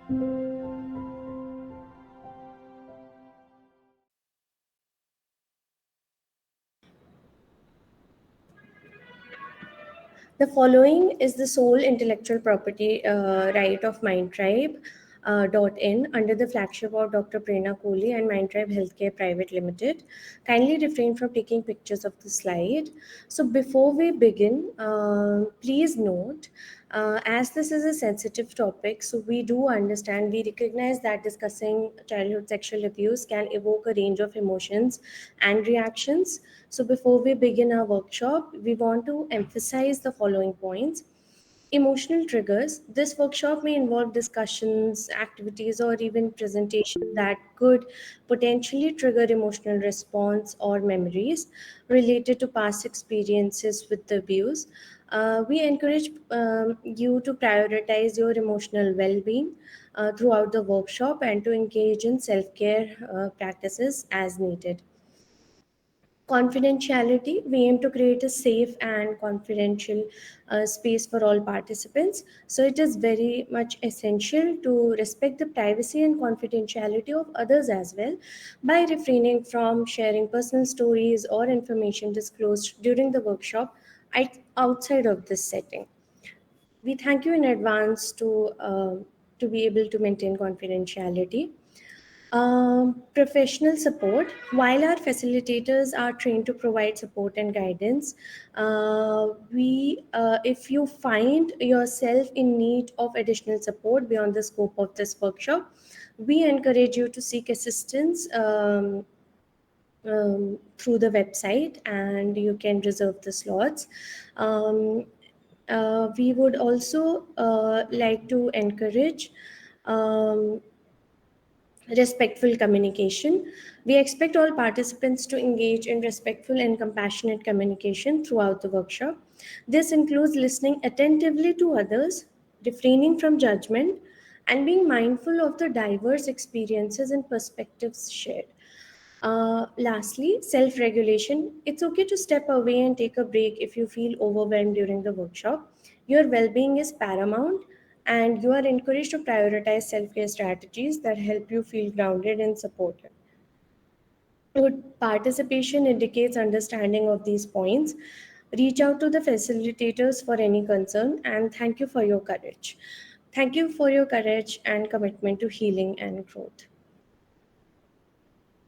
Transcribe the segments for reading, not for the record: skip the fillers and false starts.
The following is the sole intellectual property right of MindTribe. .in under the flagship of Dr. Prerna Kohli and MindTribe Healthcare Private Limited. Kindly refrain from taking pictures of the slide. So before we begin, please note, as this is a sensitive topic, so we do understand, we recognize that discussing childhood sexual abuse can evoke a range of emotions and reactions. So before we begin our workshop, we want to emphasize the following points. Emotional triggers. This workshop may involve discussions, activities, or even presentations that could potentially trigger emotional response or memories related to past experiences with the abuse. We encourage you to prioritize your emotional well being throughout the workshop and to engage in self care practices as needed. Confidentiality. We aim to create a safe and confidential space for all participants, so it is very much essential to respect the privacy and confidentiality of others as well by refraining from sharing personal stories or information disclosed during the workshop outside of this setting. We thank you in advance to be able to maintain confidentiality. Professional support. While our facilitators are trained to provide support and guidance, if you find yourself in need of additional support beyond the scope of this workshop, we encourage you to seek assistance through the website, and you can reserve the slots. Um, we would also like to encourage um, respectful communication. We expect all participants to engage in respectful and compassionate communication throughout the workshop. This includes listening attentively to others, refraining from judgment, and being mindful of the diverse experiences and perspectives shared. Lastly, self regulation. It's okay to step away and take a break if you feel overwhelmed during the workshop. Your well being is paramount, and you are encouraged to prioritize self care strategies that help you feel grounded and supported. Good participation indicates understanding of these points. Reach out to the facilitators for any concern, and thank you for your courage. Thank you for your courage and commitment to healing and growth.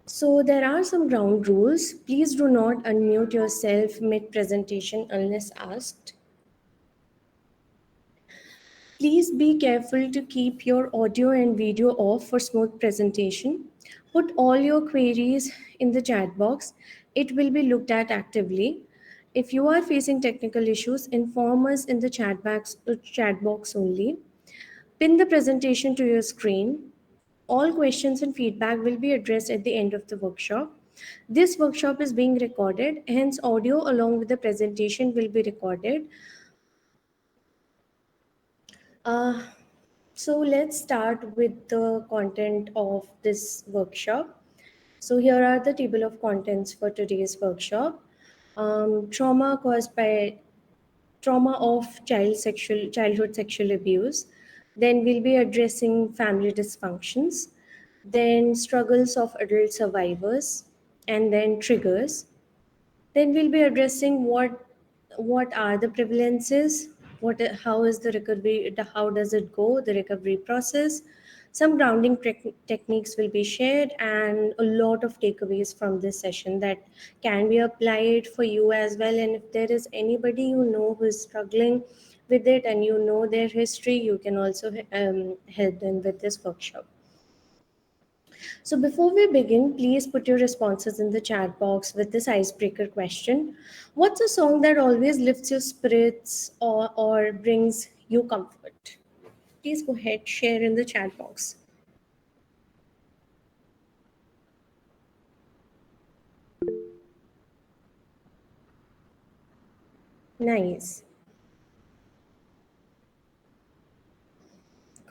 So there are some ground rules. Please do not unmute yourself mid presentation unless asked. Please be careful to keep your audio and video off for smooth presentation. Put all your queries in the chat box. It will be looked at actively. If you are facing technical issues, inform us in the chat box only. Pin the presentation to your screen. All questions and feedback will be addressed at the end of the workshop. This workshop is being recorded, hence audio along with the presentation will be recorded. Uh, so let's start with the content of this workshop. So here are the table of contents for today's workshop. Trauma caused by trauma of childhood sexual abuse. Then we'll be addressing family dysfunctions, then struggles of adult survivors, and then triggers. Then we'll be addressing what are the prevalences, how is the recovery, how does it go, the recovery process. Some grounding techniques will be shared, and a lot of takeaways from this session that can be applied for you as well. And if there is anybody you know who is struggling with it and you know their history, you can also help them with this workshop. So before we begin, please put your responses in the chat box with this icebreaker question. What's a song that always lifts your spirits or brings you comfort? Please go ahead, share in the chat box. Nice.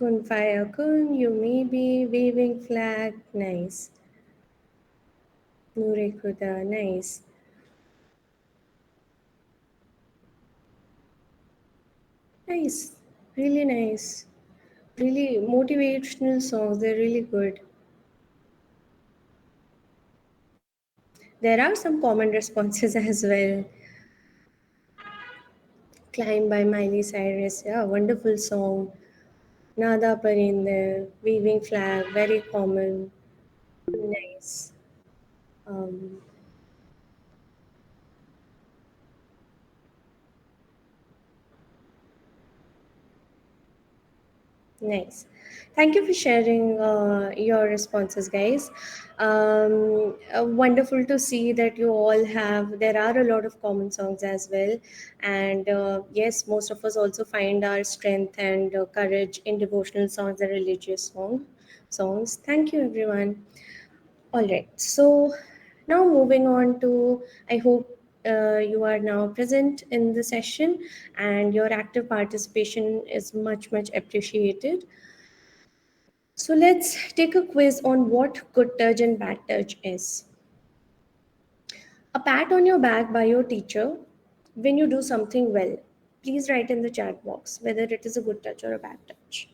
Kun fire kun, you may be waving flag. Nice. Nure Khuda, nice. Nice. Really nice. Really motivational songs, they're really good. There are some common responses as well. Climb by Miley Cyrus, yeah, wonderful song. Nada Parinde, Weaving Flag, very common. Nice. Um, Nice. Thank you for sharing your responses, guys. Wonderful to see that you all have. There are a lot of common songs as well, and yes, most of us also find our strength and courage in devotional songs and religious songs. Thank you, everyone. All right. So now moving on to, I hope you are now present in the session and your active participation is much, much appreciated. So let's take a quiz on what good touch and bad touch is. A pat on your back by your teacher when you do something well. Please write in the chat box whether it is a good touch or a bad touch.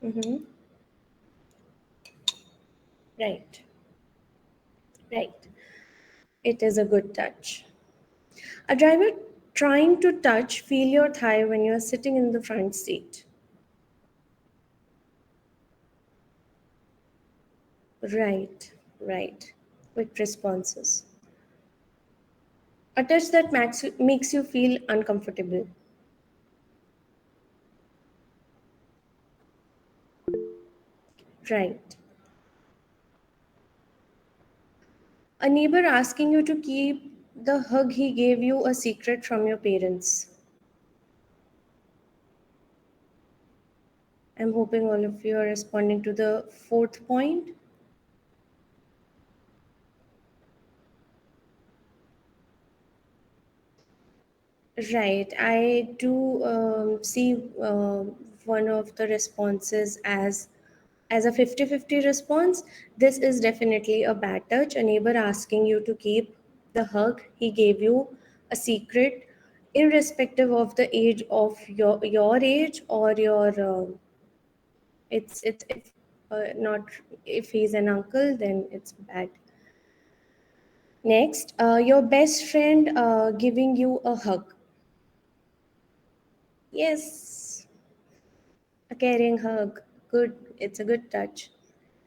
Mm-hmm. Right, right. It is a good touch. A driver trying to touch, feel your thigh when you are sitting in the front seat. Right, right. Quick responses. A touch that makes you feel uncomfortable. Right. A neighbor asking you to keep the hug he gave you a secret from your parents. I'm hoping all of you are responding to the fourth point. Right. I do see one of the responses as a 50-50 response. This is definitely a bad touch. A neighbor asking you to keep the hug he gave you a secret, irrespective of the age of your age or your it's if not if he's an uncle, then it's bad. Next, your best friend giving you a hug. Yes, a caring hug. Good. It's a good touch.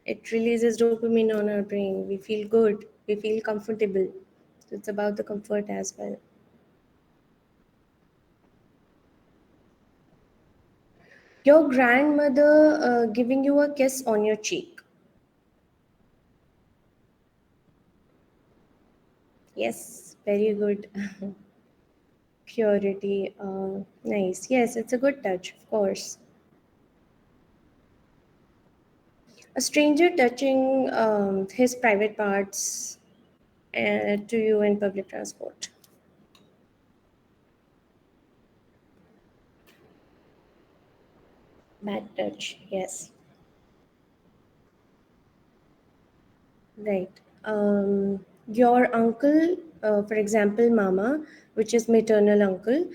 It releases dopamine on our brain. We feel good. We feel comfortable. So it's about the comfort as well. Your grandmother giving you a kiss on your cheek. Yes, very good. Purity. Nice. Yes, it's a good touch, of course. A stranger touching his private parts to you in public transport. Bad touch. Yes. Right. Your uncle, for example, mama, which is maternal uncle,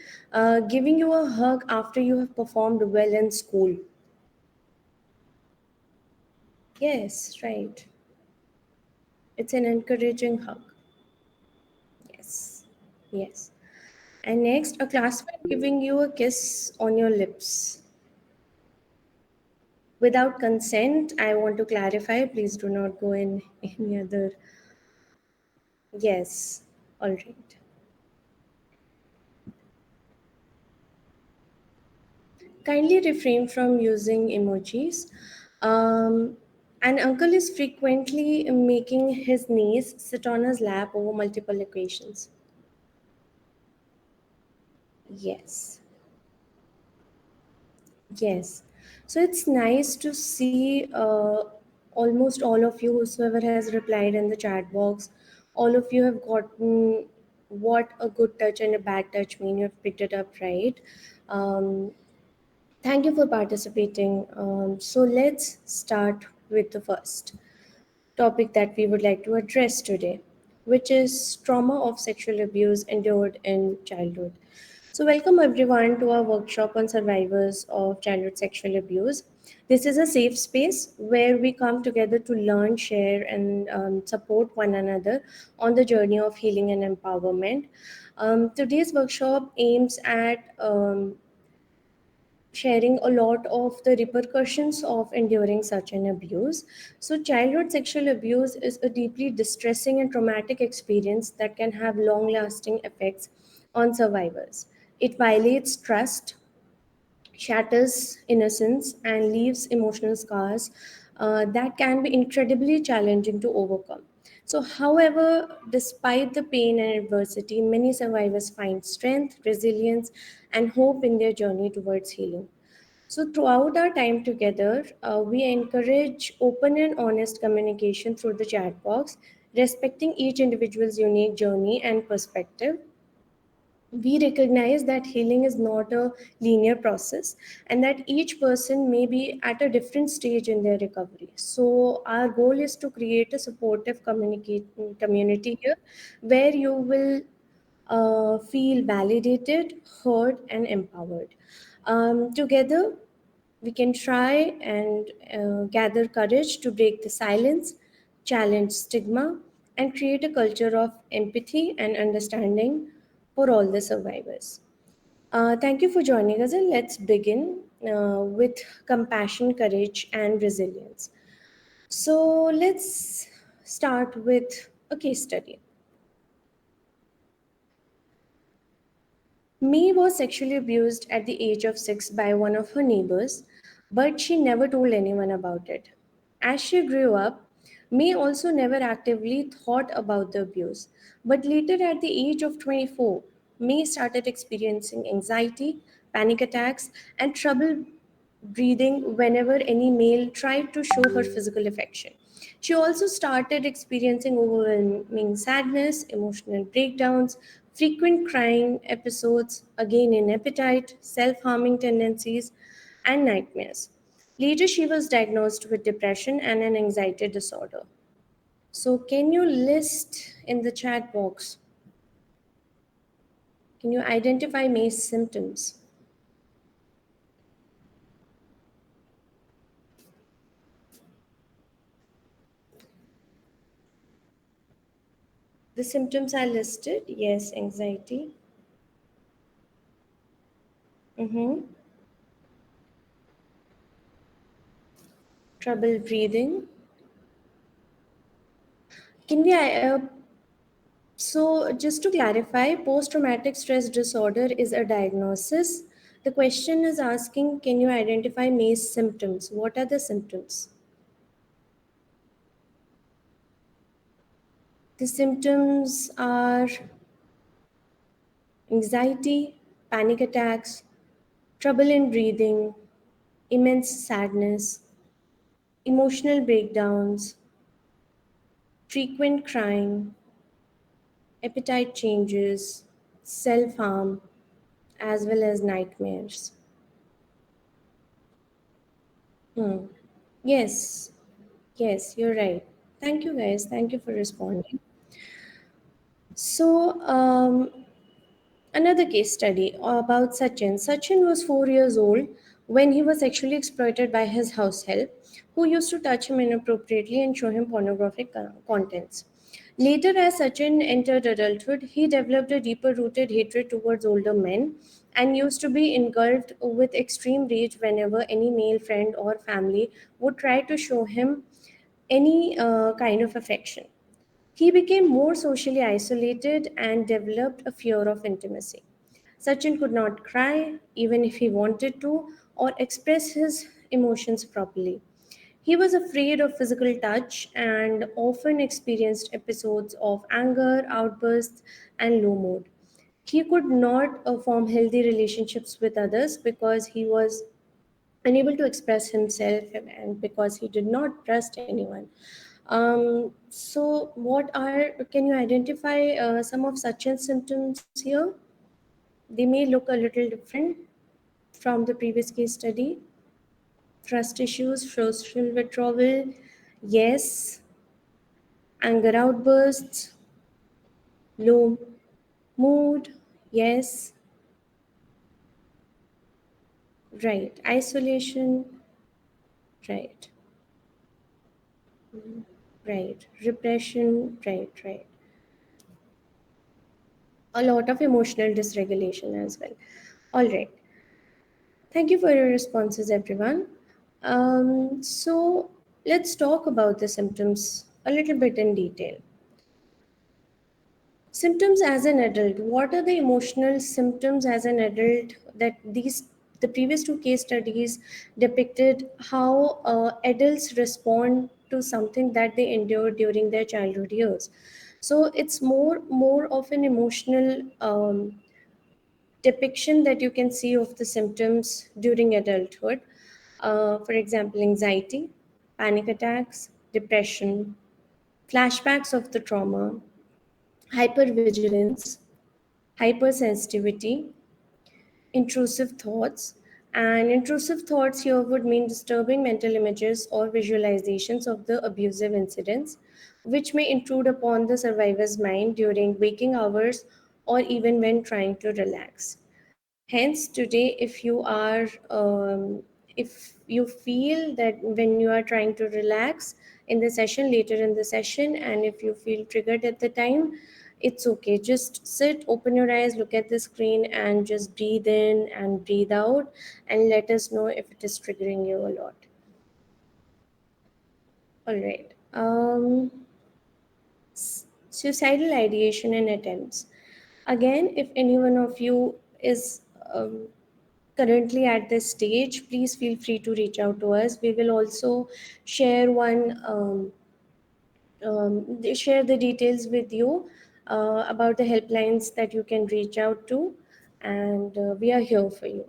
giving you a hug after you have performed well in school. Yes, right. It's an encouraging hug. Yes, yes. And next, a classmate giving you a kiss on your lips. Without consent, I want to clarify, please do not go in any other. Yes, all right. Kindly refrain from using emojis. An uncle is frequently making his niece sit on his lap over multiple occasions. Yes, yes. So it's nice to see almost all of you, whosoever has replied in the chat box, all of you have gotten what a good touch and a bad touch mean. You have picked it up right. Um, Thank you for participating. So let's start with the first topic that we would like to address today, which is trauma of sexual abuse endured in childhood. So, welcome everyone to our workshop on survivors of childhood sexual abuse. This is a safe space where we come together to learn, share, and support one another on the journey of healing and empowerment. Today's workshop aims at sharing a lot of the repercussions of enduring such an abuse. So, childhood sexual abuse is a deeply distressing and traumatic experience that can have long lasting effects on survivors. It violates trust, shatters innocence, and leaves emotional scars that can be incredibly challenging to overcome. So, however, despite the pain and adversity, many survivors find strength, resilience, and hope in their journey towards healing. So, throughout our time together, we encourage open and honest communication through the chat box, respecting each individual's unique journey and perspective. We recognize that healing is not a linear process and that each person may be at a different stage in their recovery. So, our goal is to create a supportive community here where you will feel validated, heard, and empowered. Together, we can try and gather courage to break the silence, challenge stigma, and create a culture of empathy and understanding for all the survivors. Thank you for joining us, and let's begin with compassion, courage, and resilience. So, let's start with a case study. May was sexually abused at the age of 6 by one of her neighbors, but she never told anyone about it. As she grew up, May also never actively thought about the abuse, but later at the age of 24, May started experiencing anxiety, panic attacks, and trouble breathing whenever any male tried to show her physical affection. She also started experiencing overwhelming sadness, emotional breakdowns, frequent crying episodes, a gain in appetite, self harming tendencies, and nightmares. Later, she was diagnosed with depression and an anxiety disorder. So, can you list in the chat box? Can you identify May's symptoms? The symptoms are listed. Yes, anxiety. Mm-hmm. Trouble breathing. Can we So, just to clarify, post traumatic stress disorder is a diagnosis. The question is asking, can you identify May's symptoms? What are the symptoms? The symptoms are anxiety, panic attacks, trouble in breathing, immense sadness, emotional breakdowns, frequent crying, appetite changes, self harm, as well as nightmares. Hmm. Yes, yes, you're right. Thank you, guys. Thank you for responding. So, another case study about Sachin. Sachin was 4 years old when he was sexually exploited by his house help, who used to touch him inappropriately and show him pornographic contents. Later, as Sachin entered adulthood, he developed a deeper rooted hatred towards older men and used to be engulfed with extreme rage whenever any male friend or family would try to show him any kind of affection. He became more socially isolated and developed a fear of intimacy. Sachin could not cry, even if he wanted to, or express his emotions properly. He was afraid of physical touch and often experienced episodes of anger, outbursts, and low mood. He could not form healthy relationships with others because he was unable to express himself and because he did not trust anyone. So, what are, can you identify some of Sachin's symptoms here? They may look a little different from the previous case study. Trust issues, social withdrawal, yes. Anger outbursts, low mood, yes. Right. Isolation. Right. Right. Repression. Right. Right. A lot of emotional dysregulation as well. All right. Thank you for your responses, everyone. So let's talk about the symptoms a little bit in detail. Symptoms as an adult. What are the emotional symptoms as an adult that the previous two case studies depicted how adults respond to something that they endured during their childhood years. So it's more of an emotional depiction that you can see of the symptoms during adulthood. For example, anxiety, panic attacks, depression, flashbacks of the trauma, hypervigilance, hypersensitivity, intrusive thoughts. And intrusive thoughts here would mean disturbing mental images or visualizations of the abusive incidents, which may intrude upon the survivor's mind during waking hours or even when trying to relax. Hence, today, if you feel that when you are trying to relax in the session, later in the session, and if you feel triggered at the time, it's okay. Just sit, open your eyes, look at the screen, and just breathe in and breathe out, and let us know if it is triggering you a lot. All right. Suicidal ideation and attempts. Again, if any one of you is currently at this stage, please feel free to reach out to us. We will also share share the details with you about the helplines that you can reach out to, and we are here for you.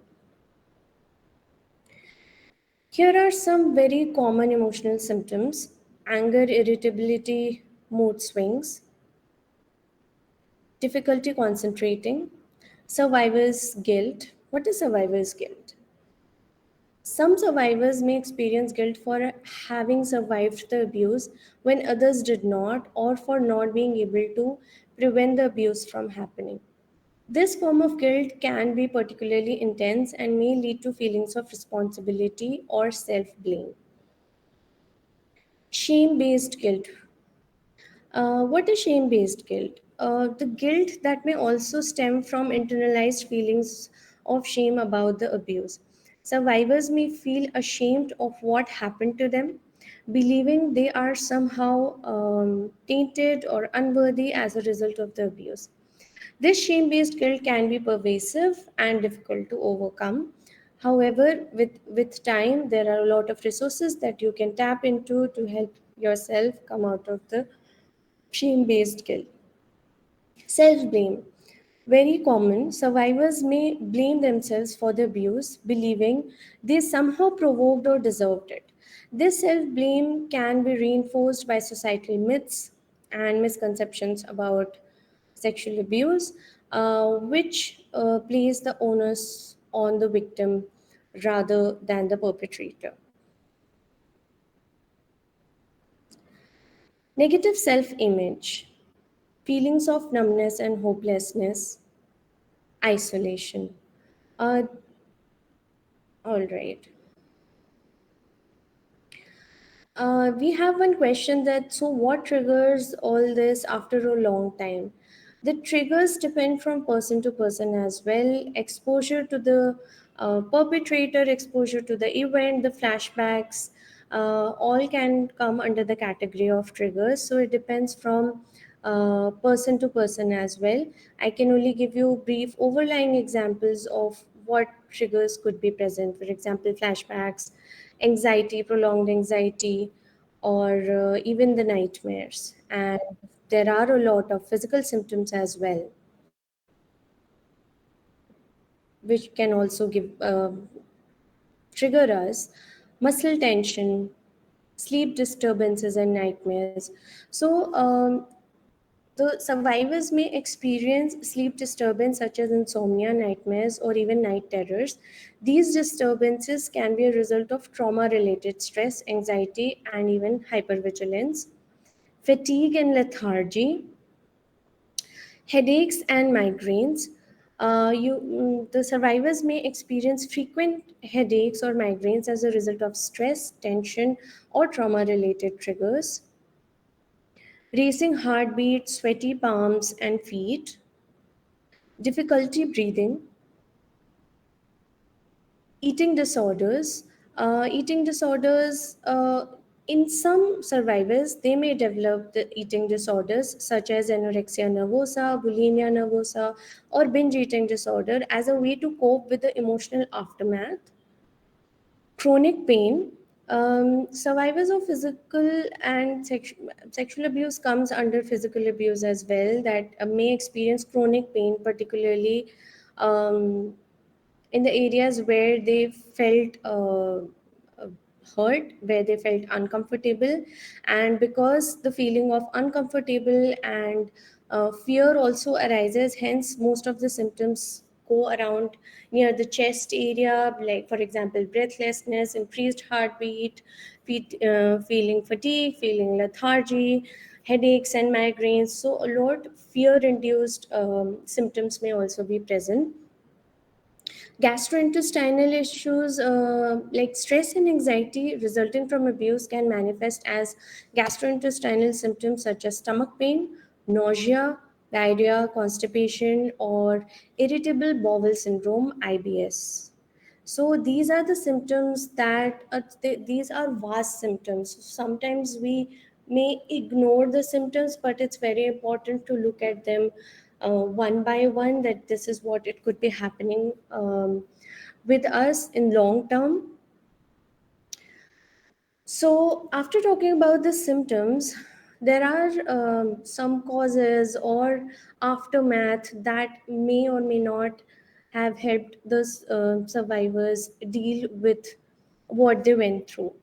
Here are some very common emotional symptoms: anger, irritability, mood swings, difficulty concentrating, survivor's guilt. What is survivor's guilt? Some survivors may experience guilt for having survived the abuse when others did not, or for not being able to prevent the abuse from happening. This form of guilt can be particularly intense and may lead to feelings of responsibility or self blame. Shame based guilt. What is shame based guilt? The guilt that may also stem from internalized feelings of shame about the abuse. Survivors may feel ashamed of what happened to them, believing they are somehow tainted or unworthy as a result of the abuse. This shame based guilt can be pervasive and difficult to overcome. However, with time, there are a lot of resources that you can tap into to help yourself come out of the shame based guilt. Self blame. Very common. Survivors may blame themselves for the abuse, believing they somehow provoked or deserved it. This self blame can be reinforced by societal myths and misconceptions about sexual abuse, which place the onus on the victim rather than the perpetrator. Negative self image, feelings of numbness and hopelessness, isolation. Uh, all right. We have one question that so what triggers all this after a long time? The triggers depend from person to person as well. Exposure to the perpetrator, exposure to the event, the flashbacks, all can come under the category of triggers. So it depends from person to person as well. I can only give you brief overlying examples of what triggers could be present. For example, flashbacks, anxiety, prolonged anxiety, or even the nightmares. And there are a lot of physical symptoms as well, which can also give trigger us muscle tension, sleep disturbances, and nightmares. So the survivors may experience sleep disturbance such as insomnia, nightmares, or even night terrors. These disturbances can be a result of trauma related stress, anxiety, and even hypervigilance. Fatigue and lethargy, headaches and migraines, The survivors may experience frequent headaches or migraines as a result of stress, tension, or trauma related triggers, racing heartbeat, sweaty palms and feet, difficulty breathing, eating disorders. Eating disorders, in some survivors, they may develop the eating disorders such as anorexia nervosa, bulimia nervosa, or binge eating disorder as a way to cope with the emotional aftermath. Chronic pain. Survivors of physical and sexual abuse comes under physical abuse as well, that may experience chronic pain, particularly um, in the areas where they felt uh, hurt, where they felt uncomfortable. And because the feeling of uncomfortable and fear also arises, hence most of the symptoms go around near the chest area, like for example breathlessness, increased heartbeat, feeling fatigue, feeling lethargy, headaches and migraines. So a lot fear induced symptoms may also be present. Gastrointestinal issues, like stress and anxiety resulting from abuse, can manifest as gastrointestinal symptoms such as stomach pain, nausea, diarrhea, constipation, or irritable bowel syndrome (IBS). So these are the symptoms that these are vast symptoms. Sometimes we may ignore the symptoms, but it's very important to look at them one by one, that this is what it could be happening with us in long term. So, after talking about the symptoms, there are some causes or aftermath that may or may not have helped the survivors deal with what they went through.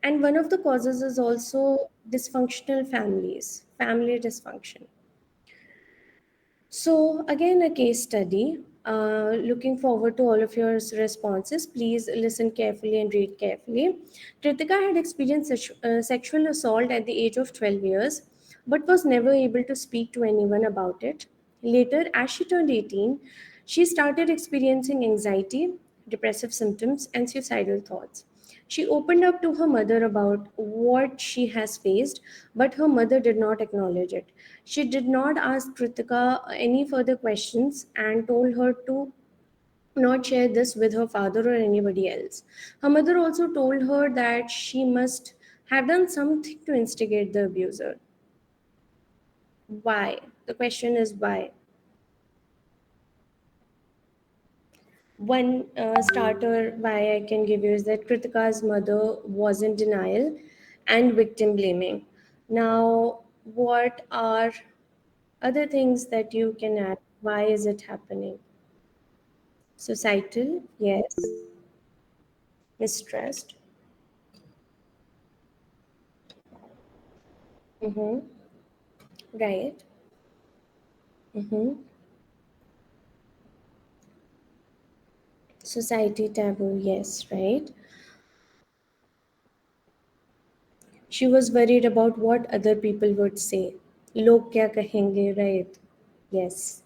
And one of the causes is also dysfunctional families, family dysfunction. So, again, a case study. Looking forward to all of your responses. Please listen carefully and read carefully. Kritika had experienced sexual assault at the age of 12 years, but was never able to speak to anyone about it. Later, as she turned 18, she started experiencing anxiety, depressive symptoms, and suicidal thoughts. She opened up to her mother about what she has faced, but her mother did not acknowledge it. She did not ask Kritika any further questions and told her to not share this with her father or anybody else. Her mother also told her that she must have done something to instigate the abuser. Why? The question is why. One starter why I can give you is that Kritika's mother was in denial and victim blaming. Now, what are other things that you can add? Why is it happening? Societal, yes. Mistrust. Mm-hmm. Right. Mm-hmm. Society taboo, yes, right. She was worried about what other people would say. Log kya kahenge, right? Yes.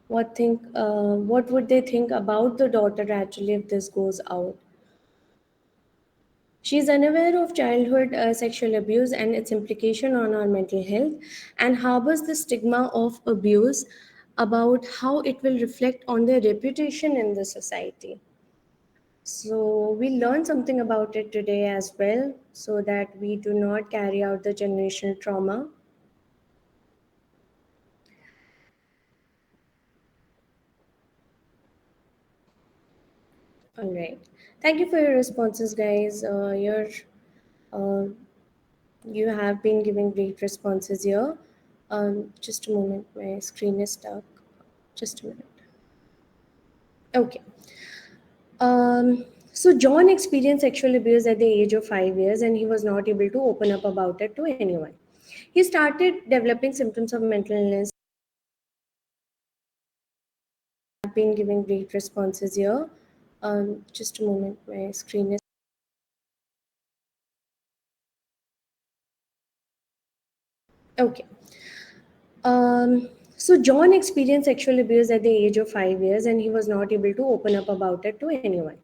What would they think about the daughter actually if this goes out? She is unaware of childhood sexual abuse and its implication on our mental health, and harbors the stigma of abuse about how it will reflect on their reputation in the society. So we learned something about it today as well, so that we do not carry out the generational trauma. All right. Thank you for your responses, guys. Uh, you have been giving great responses here. Just a moment, my screen is stuck. Just a minute. Okay. So John experienced sexual abuse at the age of 5 years, and he was not able to open up about it to anyone. He started developing symptoms of mental illness. I've been giving great responses here. Just a moment, my screen is okay. Um, So John experienced sexual abuse at the age of 5 years, and he was not able to open up about it to anyone.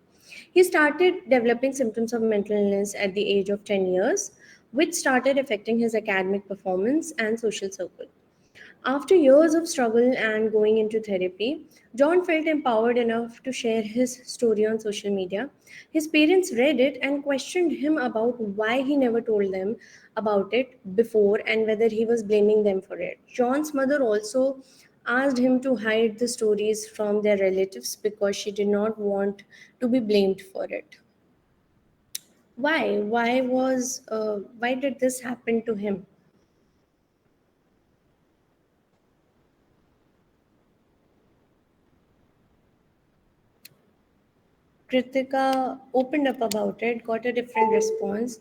He started developing symptoms of mental illness at the age of 10 years, which started affecting his academic performance and social circle. After years of struggle and going into therapy, John felt empowered enough to share his story on social media. His parents read it and questioned him about why he never told them about it before and whether he was blaming them for it. John's mother also asked him to hide the stories from their relatives because she did not want to be blamed for it. Why? Why did this happen to him? Kritika opened up about it, got a different response.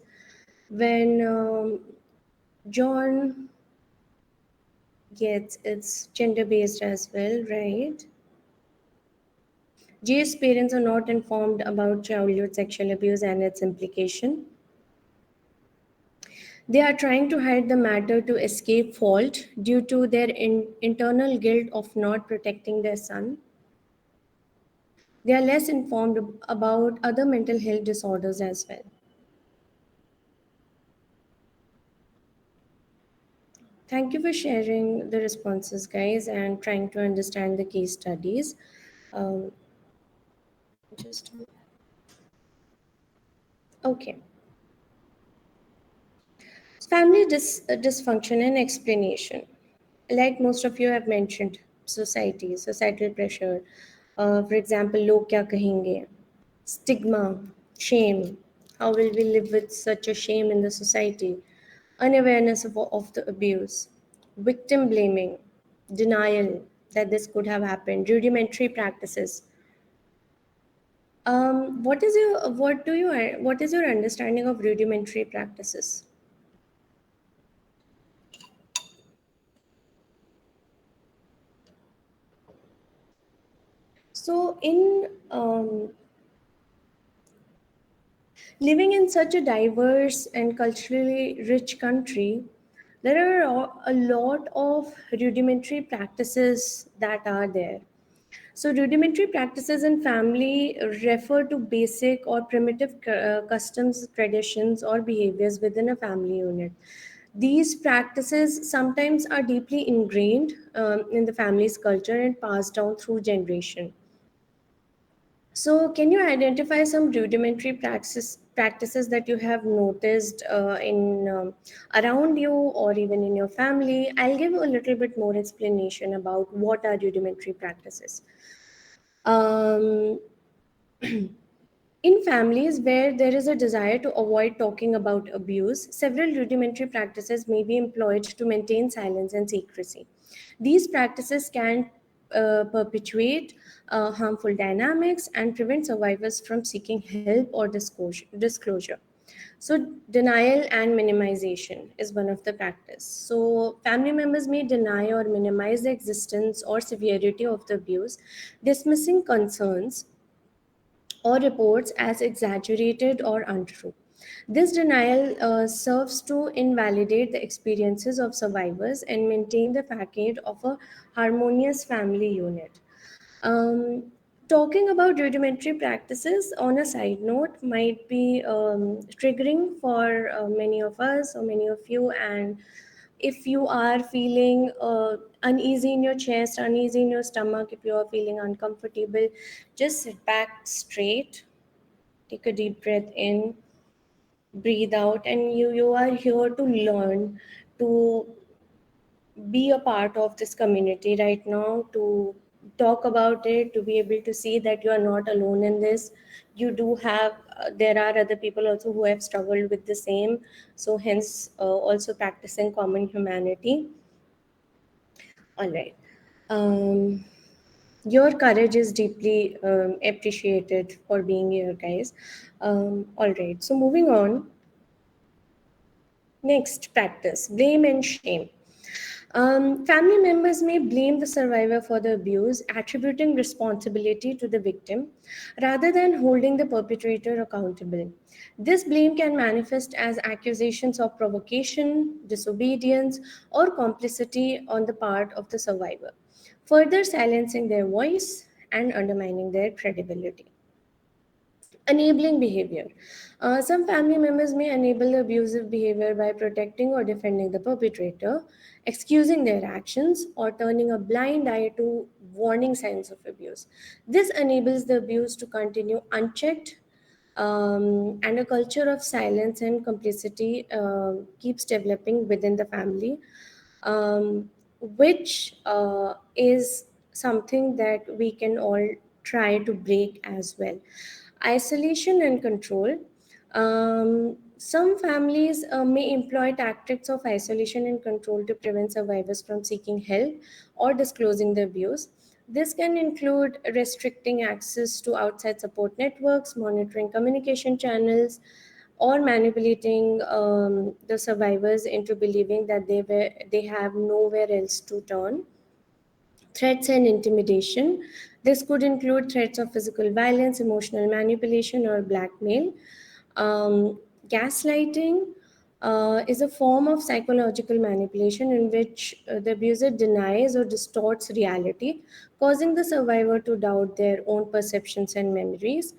When John gets it's gender based as well, right? Jay's parents are not informed about childhood sexual abuse and its implication. They are trying to hide the matter to escape fault due to their internal guilt of not protecting their son. They are less informed about other mental health disorders as well. Thank you for sharing the responses, guys, and trying to understand the case studies. Um, just okay. Dysfunction and explanation. Like most of you have mentioned, societal pressure. For example, log kya kahenge, stigma, shame. How will we live with such a shame in the society? Unawareness of the abuse, victim blaming, denial that this could have happened, rudimentary practices. What is your understanding of rudimentary practices? So, in living in such a diverse and culturally rich country, there are a lot of rudimentary practices that are there. So, rudimentary practices in family refer to basic or primitive customs, traditions, or behaviors within a family unit. These practices sometimes are deeply ingrained in the family's culture and passed down through generation. So, can you identify some rudimentary practices that you have noticed in around you or even in your family? I'll give you a little bit more explanation about what are rudimentary practices. Um, in families where there is a desire to avoid talking about abuse, several rudimentary practices may be employed to maintain silence and secrecy. These practices can perpetuate harmful dynamics and prevent survivors from seeking help or disclosure. So, denial and minimization is one of the practice. So, family members may deny or minimize the existence or severity of the abuse, dismissing concerns or reports as exaggerated or untrue. This denial serves to invalidate the experiences of survivors and maintain the facade of a harmonious family unit. Um, Talking about rudimentary practices on a side note might be triggering for many of us or many of you. And if you are feeling uneasy in your chest, uneasy in your stomach, if you are feeling uncomfortable, just sit back straight, take a deep breath in, breathe out, and you are here to learn, to be a part of this community right now, to talk about it, to be able to see that you are not alone in this. You do have there are other people also who have struggled with the same, so hence also practicing common humanity. All right. um, your courage is deeply appreciated for being here, guys. All right, so moving on. Next practice, blame and shame. Family members may blame the survivor for the abuse, attributing responsibility to the victim rather than holding the perpetrator accountable. This blame can manifest as accusations of provocation, disobedience, or complicity on the part of the survivor, further silencing their voice and undermining their credibility. Enabling behavior. Some family members may enable the abusive behavior by protecting or defending the perpetrator, excusing their actions, or turning a blind eye to warning signs of abuse. This enables the abuse to continue unchecked, and a culture of silence and complicity keeps developing within the family, which is something that we can all try to break as well. Isolation and control. Some families may employ tactics of isolation and control to prevent survivors from seeking help or disclosing the abuse. This can include restricting access to outside support networks, monitoring communication channels, or manipulating the survivors into believing that they have nowhere else to turn. Threats and intimidation. This could include threats of physical violence, emotional manipulation, or blackmail. Gaslighting is a form of psychological manipulation in which the abuser denies or distorts reality, causing the survivor to doubt their own perceptions and memories.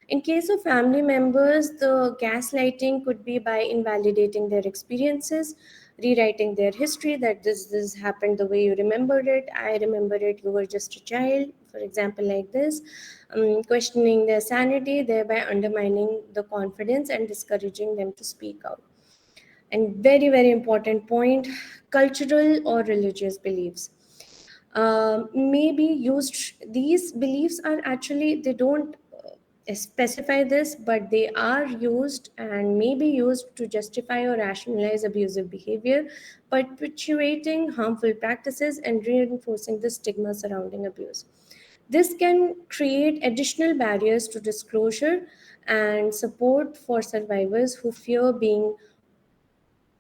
In case of family members, the gaslighting could be by invalidating their experiences, rewriting their history, that this happened the way you remembered it. I remember it, you were just a child, for example, like this. Questioning their sanity, thereby undermining the confidence and discouraging them to speak out. And very, very important point, cultural or religious beliefs. Maybe used, these beliefs are actually, they don't specify this, but they are used and may be used to justify or rationalize abusive behavior, perpetuating harmful practices and reinforcing the stigma surrounding abuse. This can create additional barriers to disclosure and support for survivors who fear being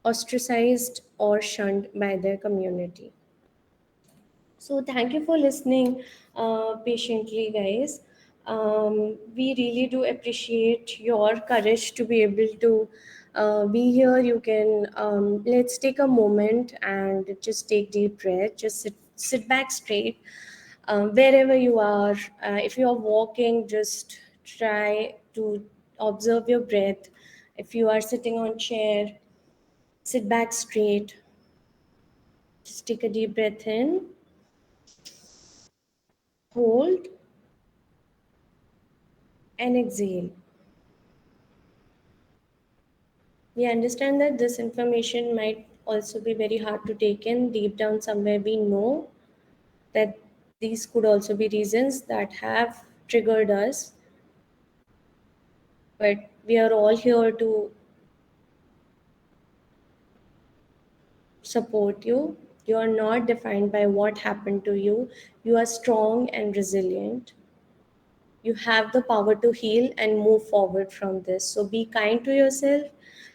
ostracized or shunned by their community. So, thank you for listening patiently, guys. We really do appreciate your courage to be able to be here. You can, let's take a moment and just take deep breath. Just sit back straight, wherever you are. If you are walking, just try to observe your breath. If you are sitting on chair, sit back straight. Just take a deep breath in, hold, and exhale. We understand that this information might also be very hard to take in. Deep down, somewhere, we know that these could also be reasons that have triggered us, but we are all here to support you. You are not defined by what happened to you. You are strong and resilient. You have the power to heal and move forward from this. So be kind to yourself.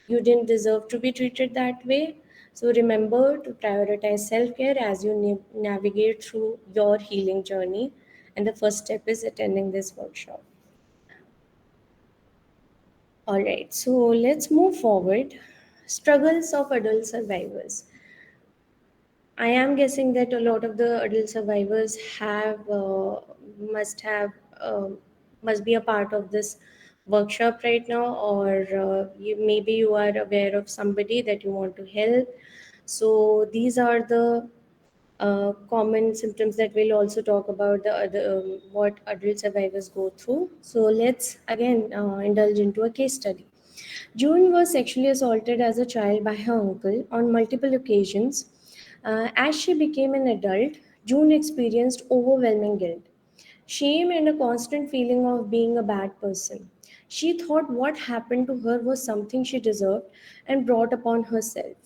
You didn't deserve to be treated that way. So remember to prioritize self care as you navigate through your healing journey. And the first step is attending this workshop. All right, so let's move forward. Struggles of adult survivors. I am guessing that a lot of the adult survivors have must have must be a part of this workshop right now, or maybe you are aware of somebody that you want to help. So these are the common symptoms that we'll also talk about the other, what adult survivors go through. So let's again indulge into a case study. June was sexually assaulted as a child by her uncle on multiple occasions. As she became an adult, June experienced overwhelming guilt, shame, and a constant feeling of being a bad person. She thought what happened to her was something she deserved and brought upon herself.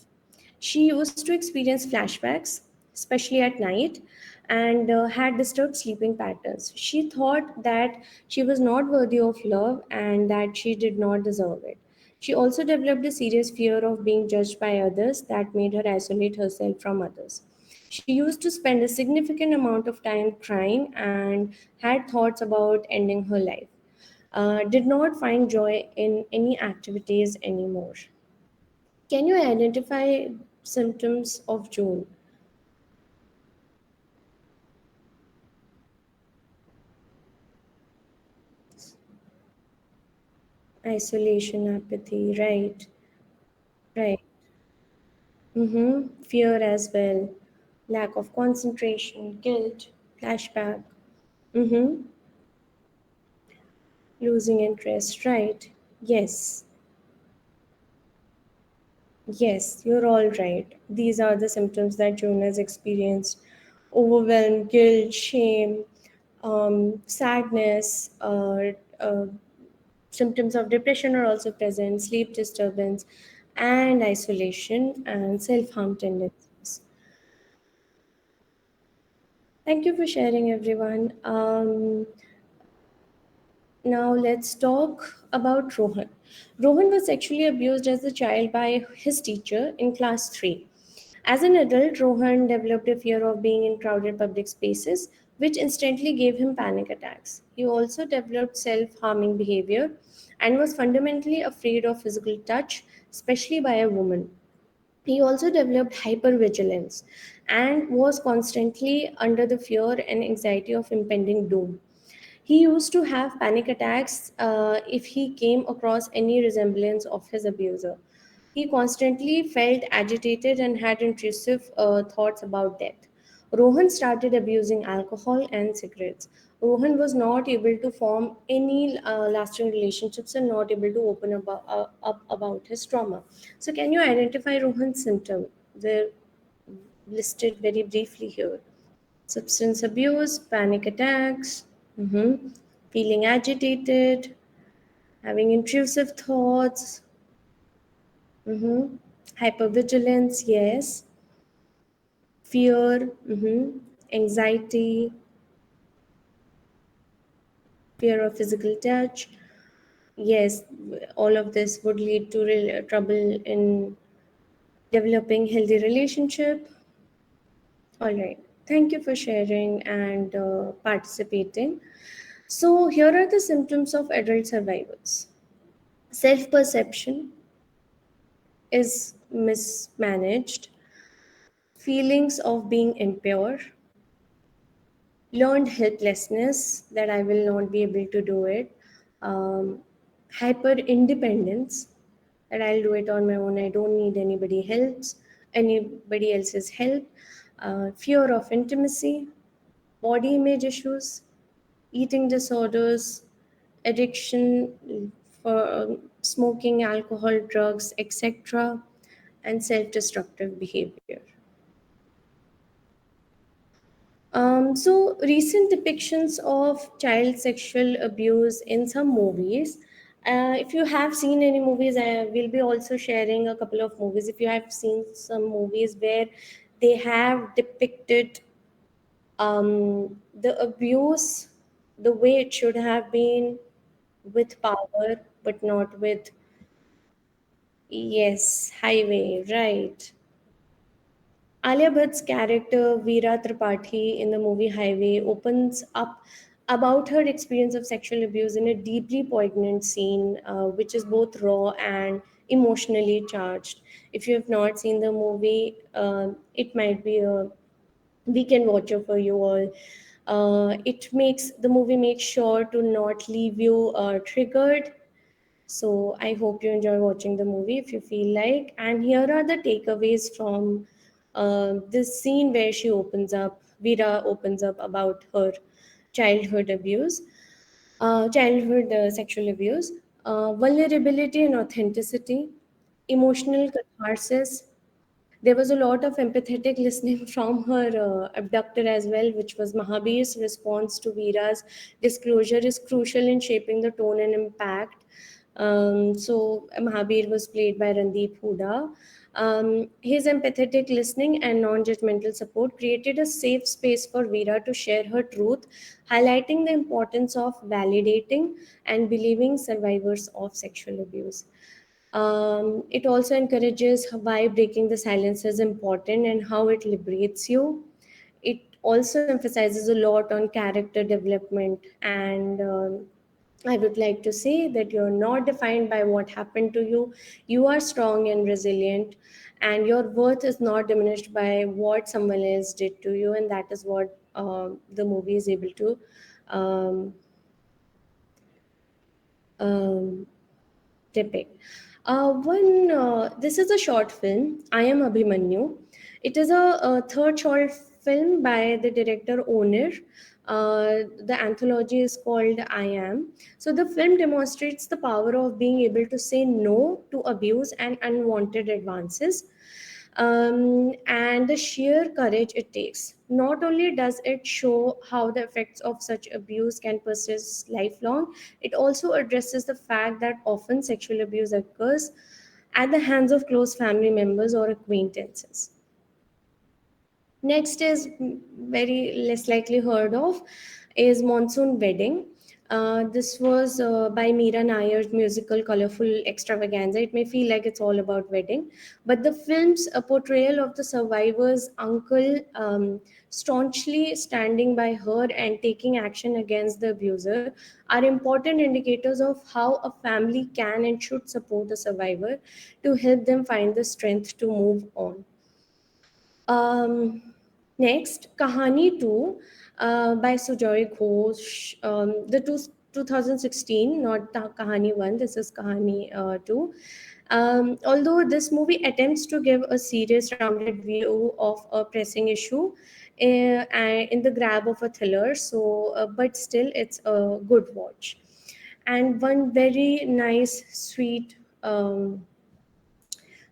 She used to experience flashbacks, especially at night, and had disturbed sleeping patterns. She thought that she was not worthy of love and that she did not deserve it. She also developed a serious fear of being judged by others that made her isolate herself from others. She used to spend a significant amount of time crying and had thoughts about ending her life. Did not find joy in any activities anymore. Can you identify symptoms of June? Isolation, apathy, right, right. Fear as well, lack of concentration, guilt, flashback, mm-hmm. Losing interest, right. Yes, yes, you're all right. These are the symptoms that June has experienced: overwhelm, guilt, shame, sadness, symptoms of depression are also present, sleep disturbance, and isolation and self harm tendencies. Thank you for sharing, everyone. Now let's talk about Rohan. Rohan was sexually abused as a child by his teacher in class 3. As an adult, Rohan developed a fear of being in crowded public spaces, which instantly gave him panic attacks. He also developed self harming behavior and was fundamentally afraid of physical touch, especially by a woman. He also developed hypervigilance and was constantly under the fear and anxiety of impending doom. He used to have panic attacks if he came across any resemblance of his abuser. He constantly felt agitated and had intrusive thoughts about death. Rohan started abusing alcohol and cigarettes. Rohan was not able to form any lasting relationships and not able to open up about his trauma. So, can you identify Rohan's symptom? They're listed very briefly here: substance abuse, panic attacks, feeling agitated, having intrusive thoughts, hypervigilance, yes, fear, anxiety, fear of physical touch. Yes, all of this would lead to trouble in developing healthy relationship. All right. Thank you for sharing and participating. So, here are the symptoms of adult survivors: self perception is mismanaged, feelings of being impure, learned helplessness that I will not be able to do it, hyper independence that I'll do it on my own. I don't need anybody else's help, fear of intimacy, body image issues, eating disorders, addiction for smoking, alcohol, drugs, etc., and self destructive behavior. So, recent depictions of child sexual abuse in some movies. If you have seen any movies, I will be also sharing a couple of movies. If you have seen some movies where they have depicted the abuse the way it should have been, with power, but not with, yes, highway, right. Alia Bhatt's character Veera Tripathi in the movie Highway opens up about her experience of sexual abuse in a deeply poignant scene, which is both raw and emotionally charged. If you have not seen the movie, it might be a weekend watcher for you all. The movie makes sure to not leave you triggered, so I hope you enjoy watching the movie if you feel like. And here are the takeaways from this scene where Veera opens up about her childhood abuse, childhood sexual abuse, vulnerability and authenticity, emotional catharsis. There was a lot of empathetic listening from her abductor as well, which was Mahabir's response to Veera's disclosure is crucial in shaping the tone and impact. So Mahabir was played by Randeep Hooda. His empathetic listening and non-judgmental support created a safe space for Veera to share her truth, highlighting the importance of validating and believing survivors of sexual abuse. It also encourages why breaking the silence is important and how it liberates you. It also emphasizes a lot on character development, and I would like to say that you're not defined by what happened to you. You are strong and resilient, and your worth is not diminished by what someone else did to you, and that is what the movie is able to um, um, depict. This is a short film. I am Abhimanyu. It is a third short film by the director owner. The anthology is called I Am. So the film demonstrates the power of being able to say no to abuse and unwanted advances, and the sheer courage it takes. Not only does it show how the effects of such abuse can persist lifelong, it also addresses the fact that often sexual abuse occurs at the hands of close family members or acquaintances. Next is very less likely heard of is Monsoon Wedding. This was by Meera Nayar's musical Colorful Extravaganza. It may feel like it's all about wedding, but the film's portrayal of the survivor's uncle staunchly standing by her and taking action against the abuser are important indicators of how a family can and should support the survivor to help them find the strength to move on. Um, Next, Kahani 2 by Sujoy Ghosh. The 2016, not the Kahani 1, this is Kahani 2. Although this movie attempts to give a serious, rounded view of a pressing issue in the grab of a thriller, but still it's a good watch. And one very nice, sweet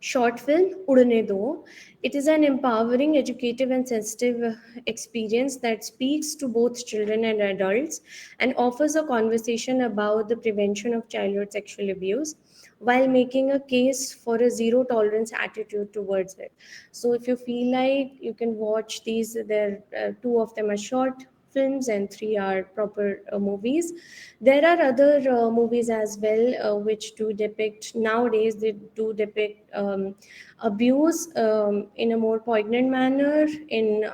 short film, Udane Do. It is an empowering, educative, and sensitive experience that speaks to both children and adults and offers a conversation about the prevention of childhood sexual abuse while making a case for a zero tolerance attitude towards it. So, if you feel like you can watch these, there two of them are short films and three are proper movies. There are other movies as well which do depict nowadays. They do depict abuse in a more poignant manner, in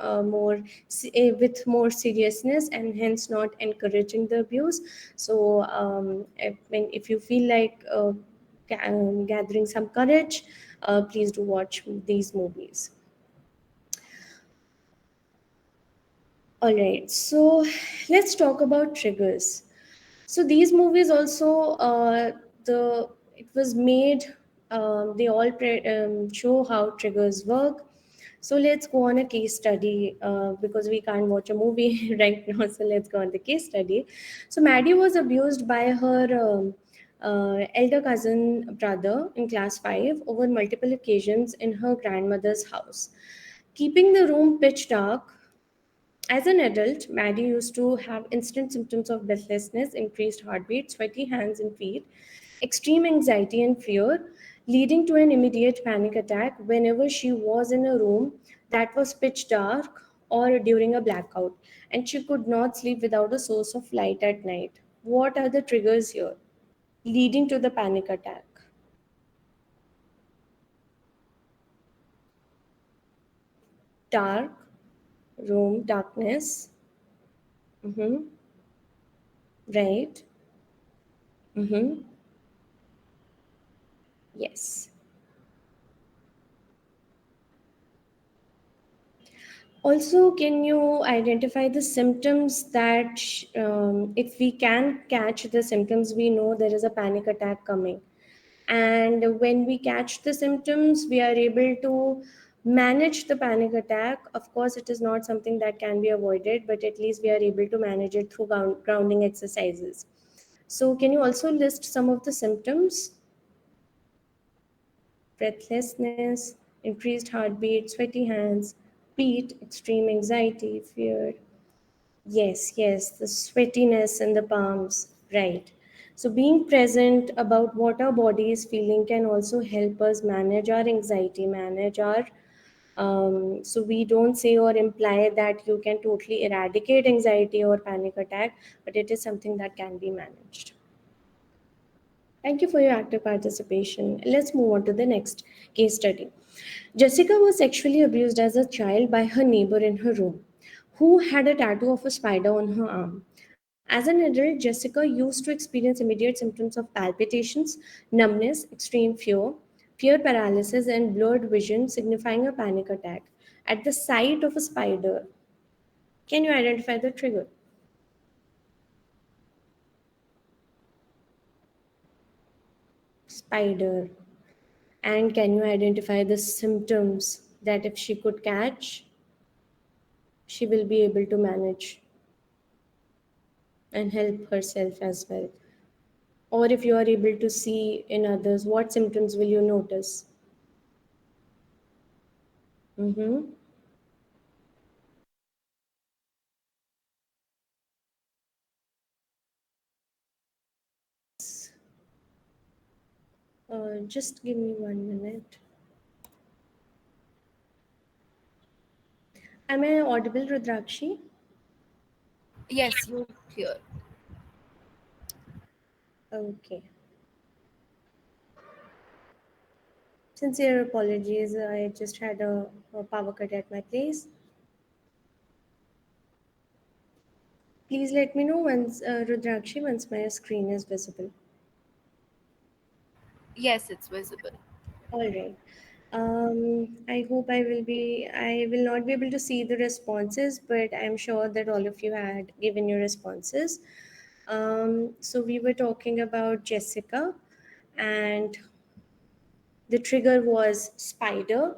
with more seriousness, and hence not encouraging the abuse. So, if you feel like gathering some courage, please do watch these movies. All right, so let's talk about triggers. So these movies also the it was made. They all show how triggers work. So let's go on a case study because we can't watch a movie right now. So let's go on the case study. So Maddie was abused by her elder cousin brother in class 5 over multiple occasions in her grandmother's house. Keeping the room pitch dark, as an adult, Maddie used to have instant symptoms of breathlessness, increased heartbeat, sweaty hands and feet, extreme anxiety and fear, leading to an immediate panic attack whenever she was in a room that was pitch dark or during a blackout, and she could not sleep without a source of light at night. What are the triggers here leading to the panic attack? Dark room, darkness. Mm-hmm. Right. Mm-hmm. Yes. Also, can you identify the symptoms that, if we can catch the symptoms, we know there is a panic attack coming. And when we catch the symptoms, we are able to manage the panic attack. Of course, it is not something that can be avoided, but at least we are able to manage it through grounding exercises. So, can you also list some of the symptoms? Breathlessness, increased heartbeat, sweaty hands, beat, extreme anxiety, fear. Yes, the sweatiness in the palms, right. So, being present about what our body is feeling can also help us manage our anxiety, manage our. So, we don't say or imply that you can totally eradicate anxiety or panic attack, but it is something that can be managed. Thank you for your active participation. Let's move on to the next case study. Jessica was sexually abused as a child by her neighbor in her room, who had a tattoo of a spider on her arm. As an adult, Jessica used to experience immediate symptoms of palpitations, numbness, extreme fear, fear paralysis, and blurred vision, signifying a panic attack. At the sight of a spider, can you identify the trigger? Spider. And can you identify the symptoms that if she could catch, she will be able to manage and help herself as well? Or if you are able to see in others, what symptoms will you notice? Mm-hmm. Just give me 1 minute. Am I audible, Rudrakshi? Yes, you clear. Okay. Sincere apologies. I just had a power cut at my place. Please let me know once, Rudrakshi, once my screen is visible. Yes, it's visible. All right. I hope I will not be able to see the responses, but I'm sure that all of you had given your responses. So we were talking about Jessica, and the trigger was spider,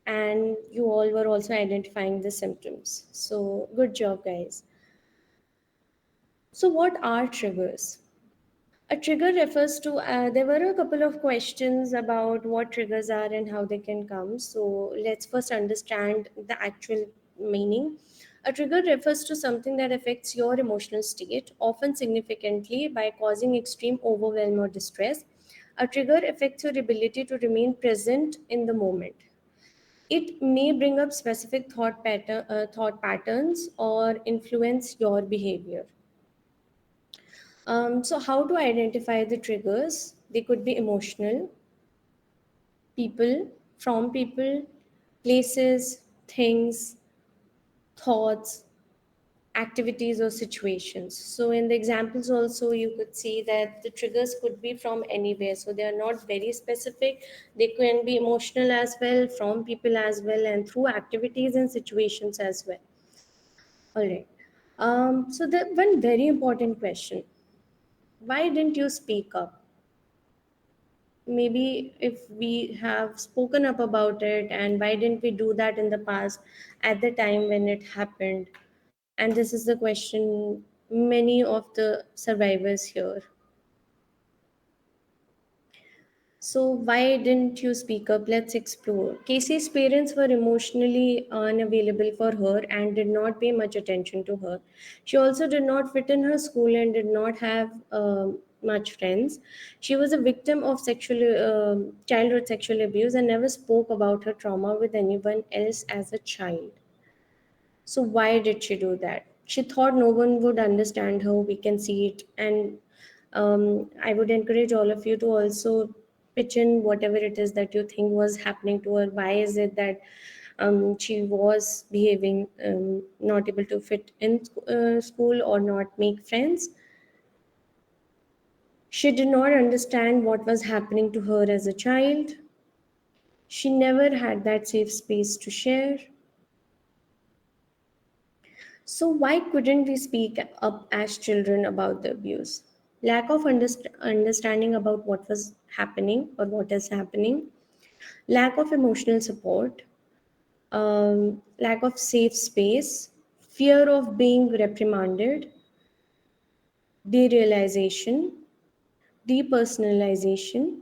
and you all were also identifying the symptoms. So good job, guys. So what are triggers? A trigger refers to, there were a couple of questions about what triggers are and how they can come. So let's first understand the actual meaning. A trigger refers to something that affects your emotional state, often significantly by causing extreme overwhelm or distress. A trigger affects your ability to remain present in the moment. It may bring up specific thought patterns or influence your behavior. So, how to identify the triggers? They could be emotional, people, from people, places, things, thoughts, activities, or situations. So, in the examples, also, you could see that the triggers could be from anywhere. So, they are not very specific. They can be emotional as well, from people as well, and through activities and situations as well. All right. So, the one very important question: why didn't you speak up? Maybe if we have spoken up about it, and why didn't we do that in the past at the time when it happened? And this is the question many of the survivors here. So, why didn't you speak up? Let's explore. Casey's parents were emotionally unavailable for her and did not pay much attention to her. She also did not fit in her school and did not have much friends. She was a victim of childhood sexual abuse and never spoke about her trauma with anyone else as a child. So why did she do that? She thought no one would understand her. We can see it, and I would encourage all of you to also pitch in whatever it is that you think was happening to her. Why is it that she was behaving not able to fit in school or not make friends? She did not understand what was happening to her as a child. She never had that safe space to share. So, why couldn't we speak up as children about the abuse? Lack of understanding about what was happening or what is happening, lack of emotional support, lack of safe space, fear of being reprimanded, derealization, depersonalization.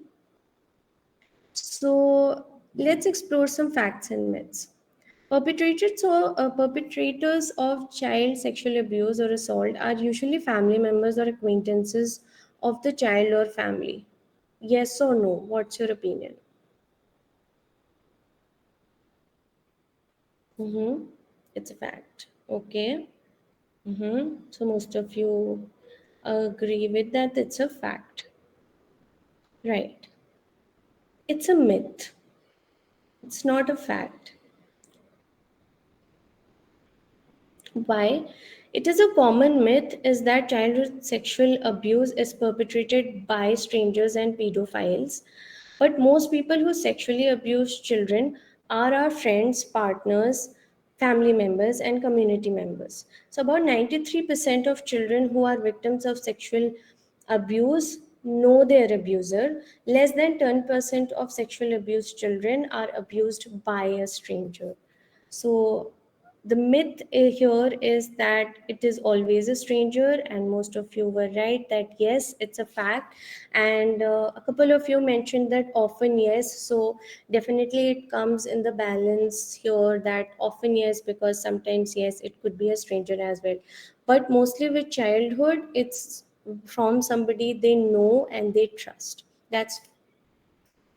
So, let's explore some facts and myths. Perpetrators of child sexual abuse or assault are usually family members or acquaintances of the child or family. Yes or no? What's your opinion? Mm-hmm. It's a fact. Okay. Mm-hmm. So most of you agree with that. It's a fact. Right. It's a myth, it's not a fact. Why? It is a common myth is that childhood sexual abuse is perpetrated by strangers and pedophiles. But most people who sexually abuse children are our friends, partners, family members, and community members. So, about 93% of children who are victims of sexual abuse know their abuser. Less than 10% of sexual abused children are abused by a stranger. So, the myth here is that it is always a stranger, and most of you were right that yes, it's a fact. And a couple of you mentioned that often yes, so definitely it comes in the balance here that often yes, because sometimes yes, it could be a stranger as well. But mostly with childhood, it's from somebody they know and they trust. That's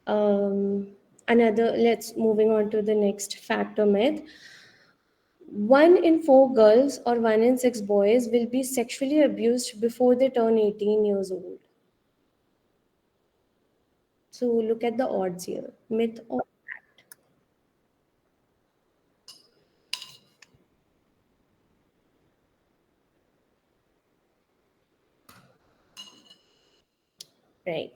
another. Let's moving on to the next fact or myth. 1 in 4 girls or 1 in 6 boys will be sexually abused before they turn 18 years old. So look at the odds here. Myth or fact? Right.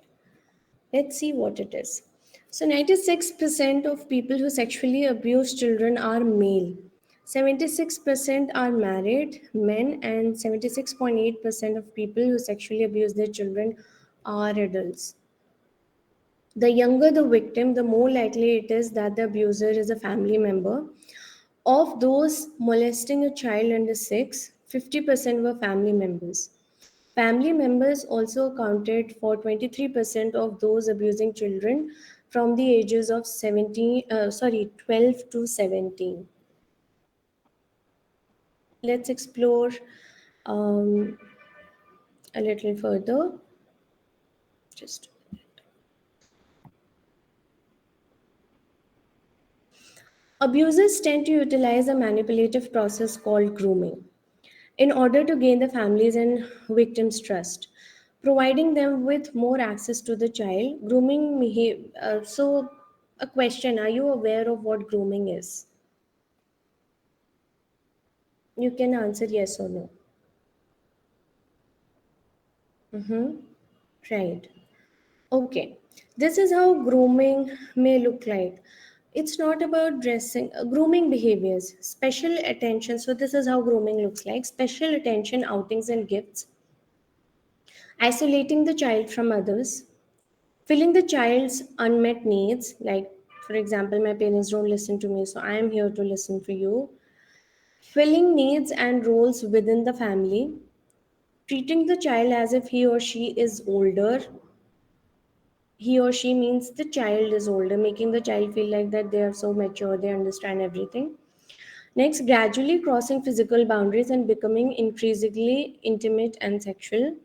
Let's see what it is. So 96% of people who sexually abuse children are male. 76% are married men, and 76.8% of people who sexually abuse their children are adults. The younger the victim, the more likely it is that the abuser is a family member. Of those molesting a child under 6, 50% were family members. Family members also accounted for 23% of those abusing children from the ages of 12 to 17. Let's explore um, a little further. Just abusers tend to utilize a manipulative process called grooming in order to gain the families and victims' trust, providing them with more access to the child. So, a question: are you aware of what grooming is? You can answer yes or no. Mm-hmm. Right. Okay. This is how grooming may look like. It's not about dressing, grooming behaviors, special attention. So, this is how grooming looks like: special attention, outings, and gifts, isolating the child from others, filling the child's unmet needs. Like, for example, my parents don't listen to me, so I am here to listen for you. Filling needs and roles within the family, treating the child as if he or she is older. He or she means the child is older, making the child feel like that they are so mature, they understand everything. Next, gradually crossing physical boundaries and becoming increasingly intimate and sexual.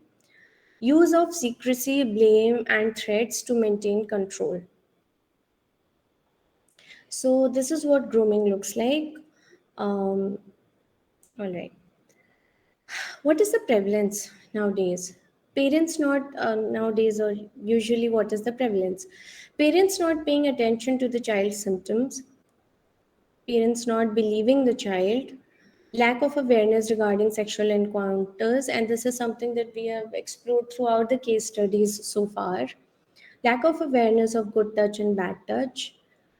Use of secrecy, blame, and threats to maintain control. So this is what grooming looks like. Um, all right. What is the prevalence nowadays? Parents not nowadays, or usually, what is the prevalence? Parents not paying attention to the child's symptoms, parents not believing the child, lack of awareness regarding sexual encounters, and this is something that we have explored throughout the case studies so far. Lack of awareness of good touch and bad touch,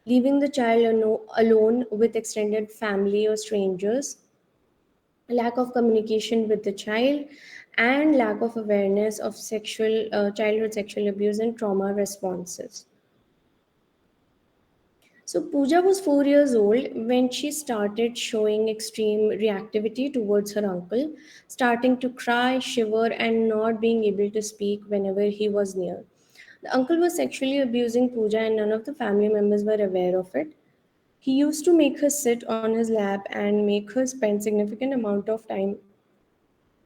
leaving the child alone with extended family or strangers, lack of communication with the child, and lack of awareness of childhood sexual abuse and trauma responses. So Pooja was 4 years old when she started showing extreme reactivity towards her uncle, starting to cry, shiver, and not being able to speak whenever he was near. The uncle was sexually abusing Pooja, and none of the family members were aware of it. He used to make her sit on his lap and make her spend significant amount of time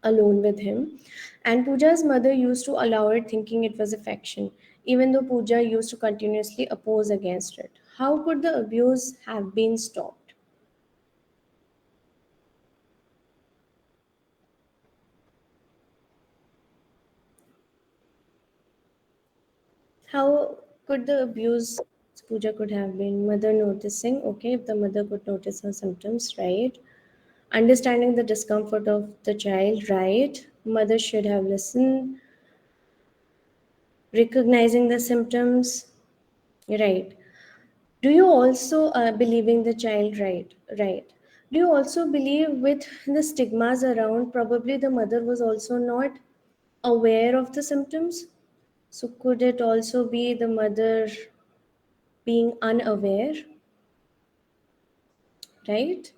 alone with him. And Pooja's mother used to allow it, thinking it was affection, even though Pooja used to continuously oppose against it. How could the abuse have been stopped? How could the abuse Puja could have been mother noticing? Okay, if the mother could notice her symptoms, right? Understanding the discomfort of the child, right? Mother should have listened, recognizing the symptoms, right? Do you also believing the child, right? Right. Do you also believe with the stigmas around, probably the mother was also not aware of the symptoms? So could it also be the mother being unaware, right?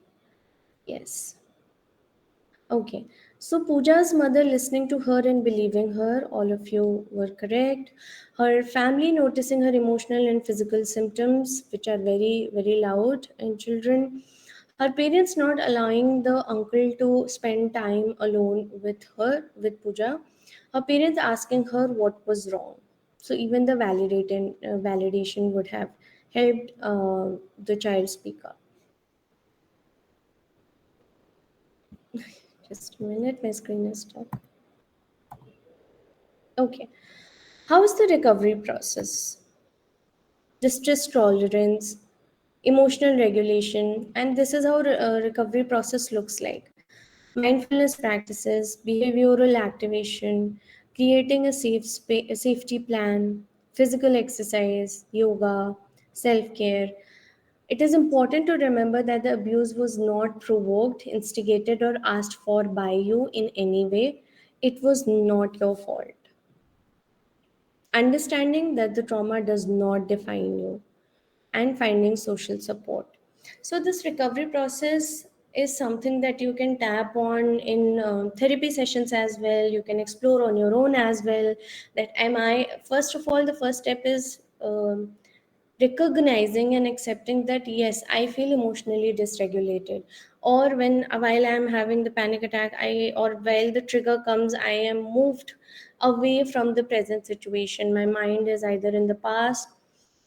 Yes. Okay. So Pooja's mother listening to her and believing her, all of you were correct. Her family noticing her emotional and physical symptoms, which are very, very loud in children. Her parents not allowing the uncle to spend time alone with her, with Pooja. Her parents asking her what was wrong. So even the validation would have helped the child speak up. Just a minute, my screen is stuck. Okay. How is the recovery process? Distress tolerance, emotional regulation, and this is how recovery process looks like. Mindfulness practices, behavioral activation, creating a safety plan, physical exercise, yoga, self-care. It is important to remember that the abuse was not provoked, instigated, or asked for by you in any way. It was not your fault. Understanding that the trauma does not define you, and finding social support. So, this recovery process is something that you can tap on in therapy sessions as well. You can explore on your own as well. That am I, first of all, the first step is recognizing and accepting that yes, I feel emotionally dysregulated, or when while I am having the panic attack, I or while the trigger comes, I am moved away from the present situation. My mind is either in the past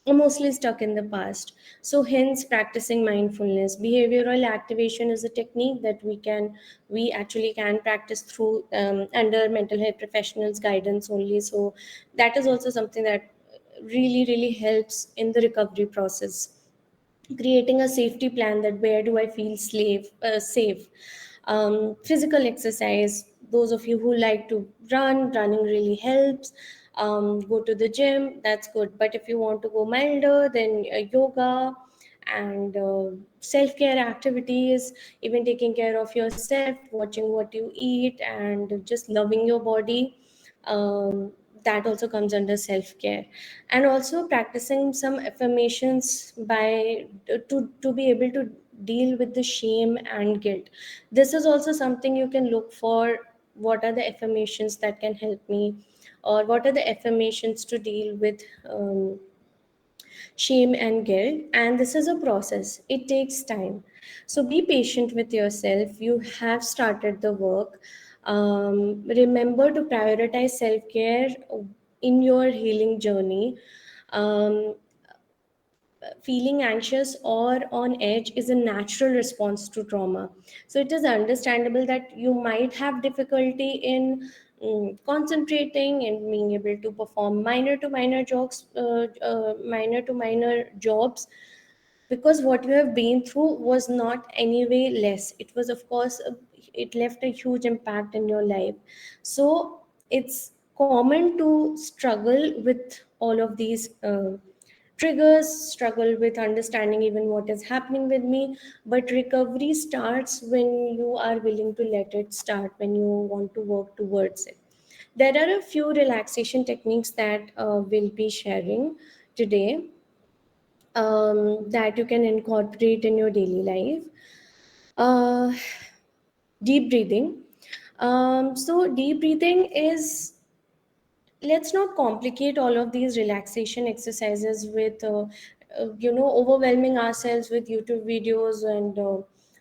or mostly stuck in the past. So hence practicing mindfulness. Behavioral activation is a technique that we actually can practice through under mental health professionals guidance only. So that is also something that really helps in the recovery process. Creating a safety plan, that where do I feel safe. Physical exercise, those of you who like to running really helps. Go to the gym, that's good, but if you want to go milder, then yoga and self-care activities, even taking care of yourself, watching what you eat, and just loving your body. That also comes under self-care. And also practicing some affirmations by to be able to deal with the shame and guilt. This is also something you can look for. What are the affirmations that can help me, or what are the affirmations to deal with shame and guilt. And this is a process, it takes time. So be patient with yourself. You have started the work. Remember to prioritize self-care in your healing journey. um, Feeling anxious or on edge is a natural response to trauma. So it is understandable that you might have difficulty in concentrating and being able to perform minor to minor jobs, because what you have been through was not anyway less. It was, of course, it left a huge impact in your life. So it's common to struggle with all of these triggers, struggle with understanding even what is happening with me. But recovery starts when you are willing to let it start, when you want to work towards it. There are a few relaxation techniques that we'll be sharing today, that you can incorporate in your daily life. Uh, Deep breathing. So, deep breathing is, let's not complicate all of these relaxation exercises with overwhelming ourselves with YouTube videos and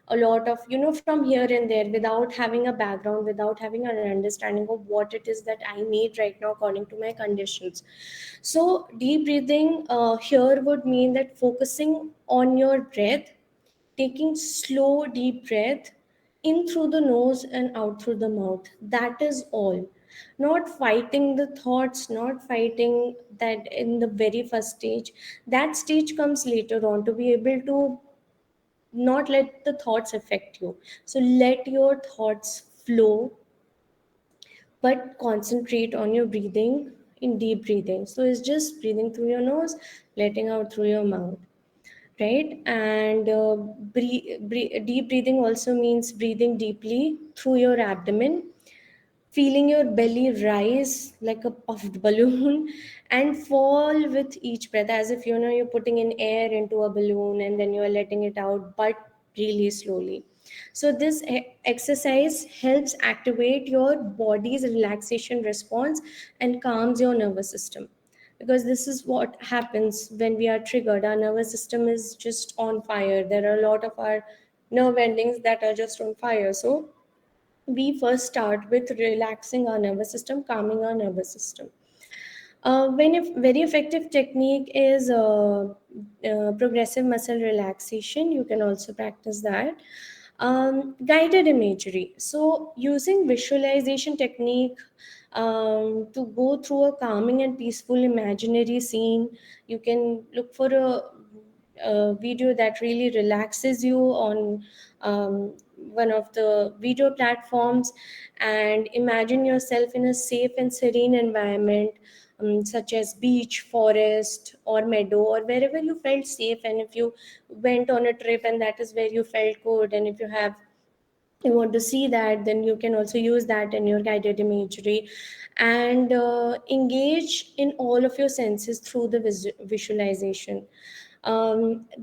a lot of from here and there, without having a background, without having an understanding of what it is that I need right now according to my conditions. So deep breathing here would mean that focusing on your breath, taking slow deep breath in through the nose and out through the mouth. That is all. not fighting the thoughts, not fighting that in the very first stage. That stage comes later on, to be able to not let the thoughts affect you. So let your thoughts flow, but concentrate on your breathing, in deep breathing. So it's just breathing through your nose, letting out through your mouth, right? And deep breathing also means breathing deeply through your abdomen, feeling your belly rise like a puffed balloon and fall with each breath, as if you're putting in air into a balloon and then you're letting it out, but really slowly. So this exercise helps activate your body's relaxation response and calms your nervous system, because this is what happens when we are triggered. Our nervous system is just on fire. There are a lot of our nerve endings that are just on fire. So we first start with relaxing our nervous system, calming our nervous system. Very effective technique is progressive muscle relaxation. You can also practice that. Guided imagery. So, using visualization technique to go through a calming and peaceful imaginary scene. You can look for a video that really relaxes you on one of the video platforms, and imagine yourself in a safe and serene environment, such as beach, forest, or meadow, or wherever you felt safe. And if you went on a trip and that is where you felt good, and if you want to see that, then you can also use that in your guided imagery, and engage in all of your senses through the visualization.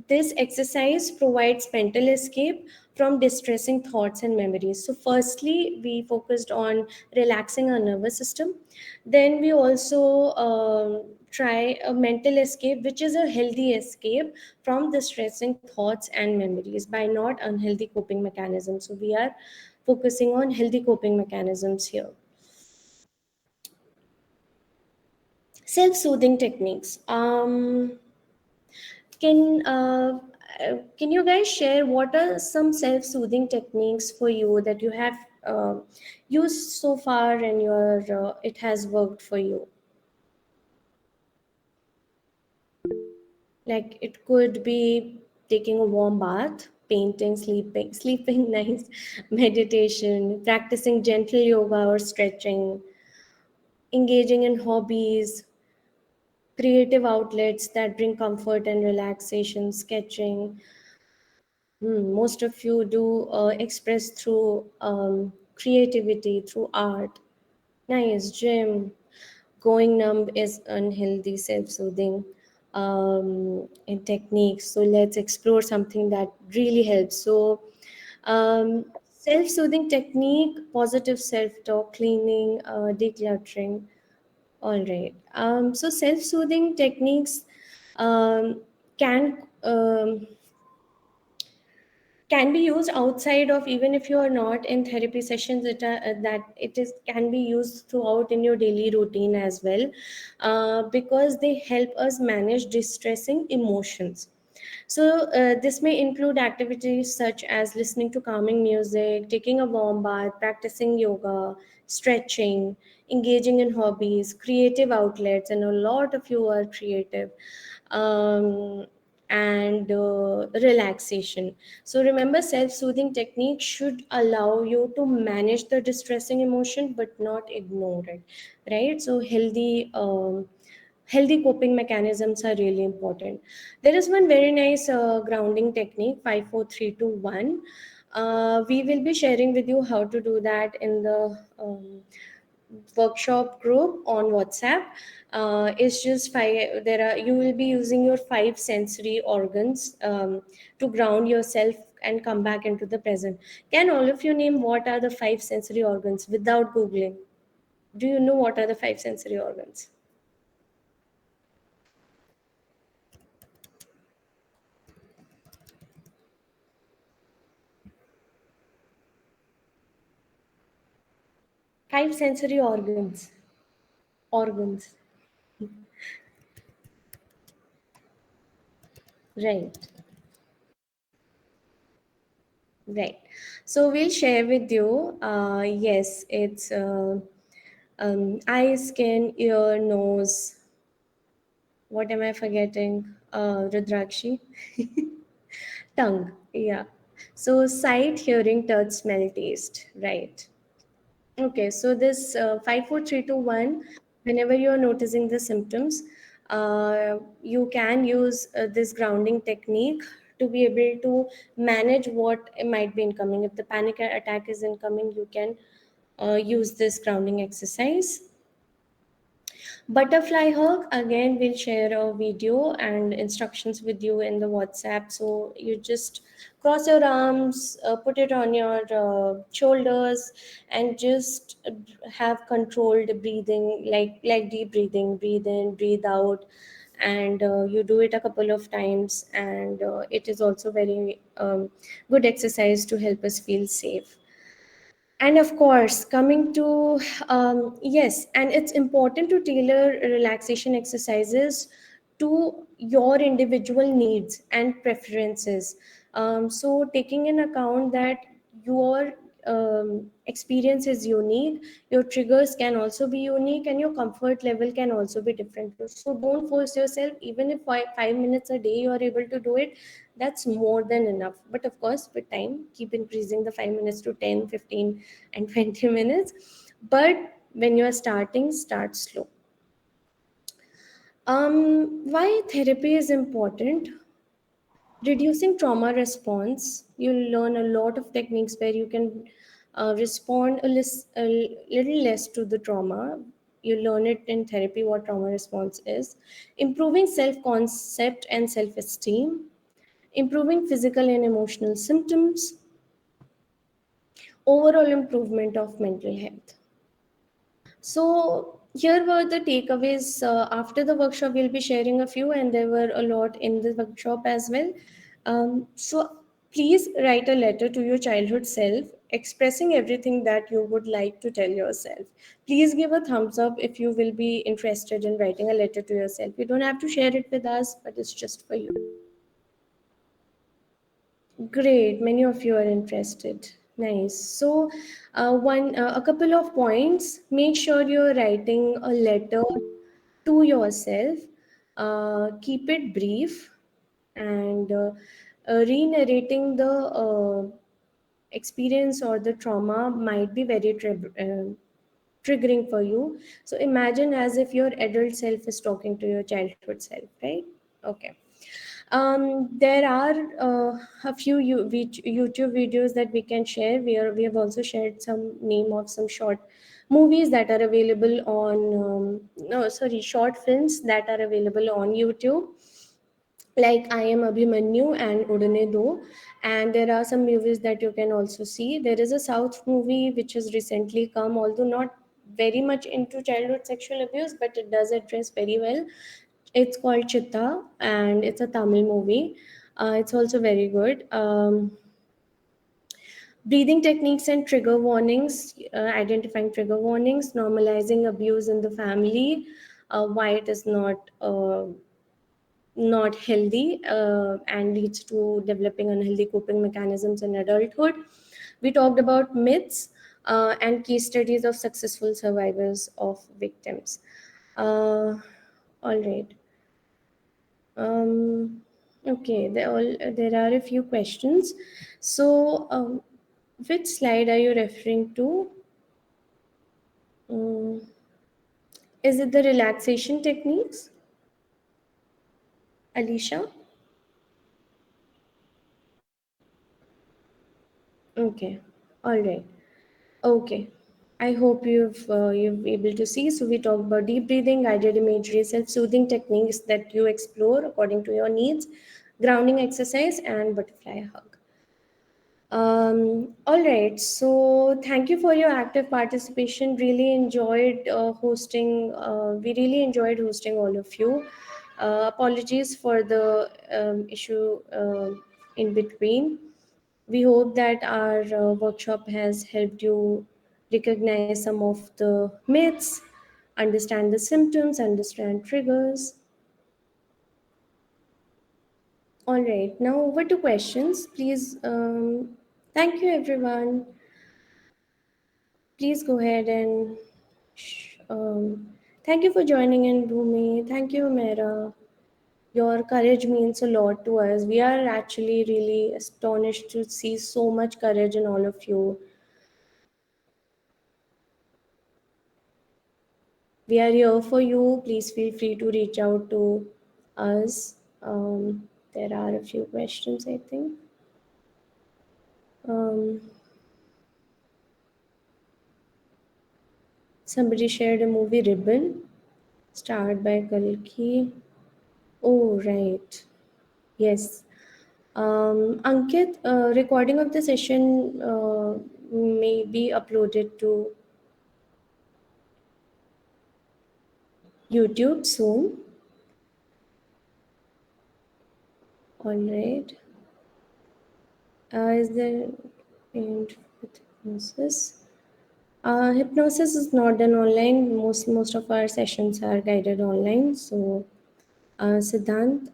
This exercise provides mental escape from distressing thoughts and memories. So firstly, we focused on relaxing our nervous system. Then we also try a mental escape, which is a healthy escape from distressing thoughts and memories by not unhealthy coping mechanisms. So we are focusing on healthy coping mechanisms here. Self-soothing techniques. Can you guys share what are some self-soothing techniques for you that you have used so far and it has worked for you? Like it could be taking a warm bath, painting, sleeping nice, meditation, practicing gentle yoga or stretching, engaging in hobbies, creative outlets that bring comfort and relaxation, sketching. Most of you do express through creativity, through art. Nice, gym. Going numb is unhealthy, self-soothing in techniques. So let's explore something that really helps. So self-soothing technique, positive self-talk, cleaning, decluttering. All right. So self-soothing techniques um, can can be used outside of, even if you are not in therapy sessions, that it is can be used throughout in your daily routine as well, because they help us manage distressing emotions. So this may include activities such as listening to calming music, taking a warm bath, practicing yoga, stretching, engaging in hobbies, creative outlets, and a lot of you are creative, and relaxation. So remember, self-soothing techniques should allow you to manage the distressing emotion but not ignore it, right? So healthy coping mechanisms are really important. There is one very nice grounding technique, 5 4 3 2 1. We will be sharing with you how to do that in the workshop group on WhatsApp. It's just five. There are You will be using your five sensory organs to ground yourself and come back into the present. Can all of you name what are the five sensory organs without googling? Do you know what are the five sensory organs? Five sensory organs. Right. Right. So we'll share with you. Yes, it's Eye, skin, ear, nose. What am I forgetting? Rudrakshi. Tongue. Yeah. So sight, hearing, touch, smell, taste. Right. Okay, so this 5, 4, 3, 2, 1, whenever you are noticing the symptoms, you can use this grounding technique to be able to manage what might be incoming. If the panic attack is incoming, you can use this grounding exercise. Butterfly hug, again, we'll share a video and instructions with you in the WhatsApp. So you just cross your arms, put it on your shoulders, and just have controlled breathing, like deep breathing. Breathe in, breathe out, and you do it a couple of times. And it is also very good exercise to help us feel safe. And of course, coming to, yes, and it's important to tailor relaxation exercises to your individual needs and preferences. So, taking in account that your experience is unique, your triggers can also be unique, and your comfort level can also be different. So, don't force yourself, even if 5 minutes a day you are able to do it, that's more than enough. But of course, with time, keep increasing the 5 minutes to 10, 15, and 20 minutes. But when you are starting, start slow. Why therapy is important? Reducing trauma response. You'll learn a lot of techniques where you can respond a little less to the trauma. You learn it in therapy what trauma response is. Improving self concept and self esteem. Improving physical and emotional symptoms. Overall improvement of mental health. So here were the takeaways. After the workshop, we'll be sharing a few, and there were a lot in the workshop as well. So please write a letter to your childhood self, expressing everything that you would like to tell yourself. Please give a thumbs up if you will be interested in writing a letter to yourself. You don't have to share it with us, but it's just for you. Great, many of you are interested. Nice. So, a couple of points. Make sure you're writing a letter to yourself. Keep it brief, and re-narrating the experience or the trauma might be very triggering for you. So imagine as if your adult self is talking to your childhood self, right? Okay. There are a few YouTube videos that we can share. We have also shared some name of some short movies that are available on, no, sorry, short films that are available on YouTube, like I Am Abhimanyu and Udane Do. And there are some movies that you can also see. There is a South movie which has recently come, although not very much into childhood sexual abuse, but it does address very well. It's called Chitta, and it's a Tamil movie. It's also very good. Breathing techniques and trigger warnings, identifying trigger warnings, normalizing abuse in the family, why it is not healthy and leads to developing unhealthy coping mechanisms in adulthood. We talked about myths and case studies of successful survivors of victims. All right. Okay, there are a few questions. So, which slide are you referring to? Um, is it the relaxation techniques, Alicia? Okay, all right. Okay. I hope you've able to see. So we talked about deep breathing, guided imagery, self-soothing techniques that you explore according to your needs, grounding exercise, and butterfly hug. All right. So thank you for your active participation. Really enjoyed hosting. We really enjoyed hosting all of you. Apologies for the issue in between. We hope that our workshop has helped you recognize some of the myths, understand the symptoms, understand triggers. All right, now over to questions. Please, thank you everyone. Please go ahead and Thank you for joining in, Bhumi. Thank you, Mera. Your courage means a lot to us. We are actually really astonished to see so much courage in all of you. We are here for you. Please feel free to reach out to us. There are a few questions, I think. Um, Somebody shared a movie Ribbon, starred by Kalki. Oh, right. Yes. Ankit, recording of the session may be uploaded to YouTube soon. All right. Is there and with hypnosis? Hypnosis is not done online. Most of our sessions are guided online. So, Siddhant,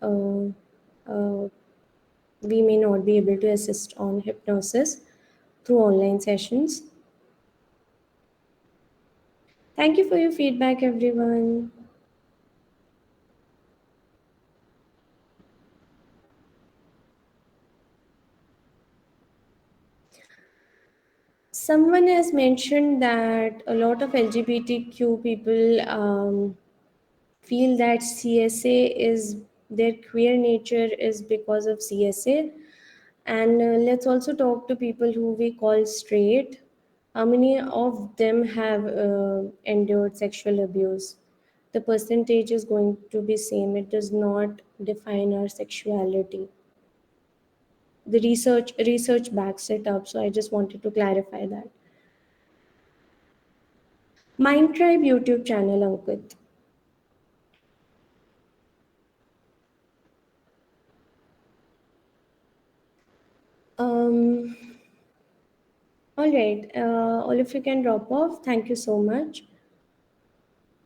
we may not be able to assist on hypnosis through online sessions. Thank you for your feedback, everyone. Someone has mentioned that a lot of LGBTQ people feel that CSA is their queer nature is because of CSA. And let's also talk to people who we call straight. How many of them have endured sexual abuse? The percentage is going to be same. It does not define our sexuality. The research backs it up. So I just wanted to clarify that. MindTribe YouTube channel, Ankit. Um, all right. All of you can drop off. Thank you so much.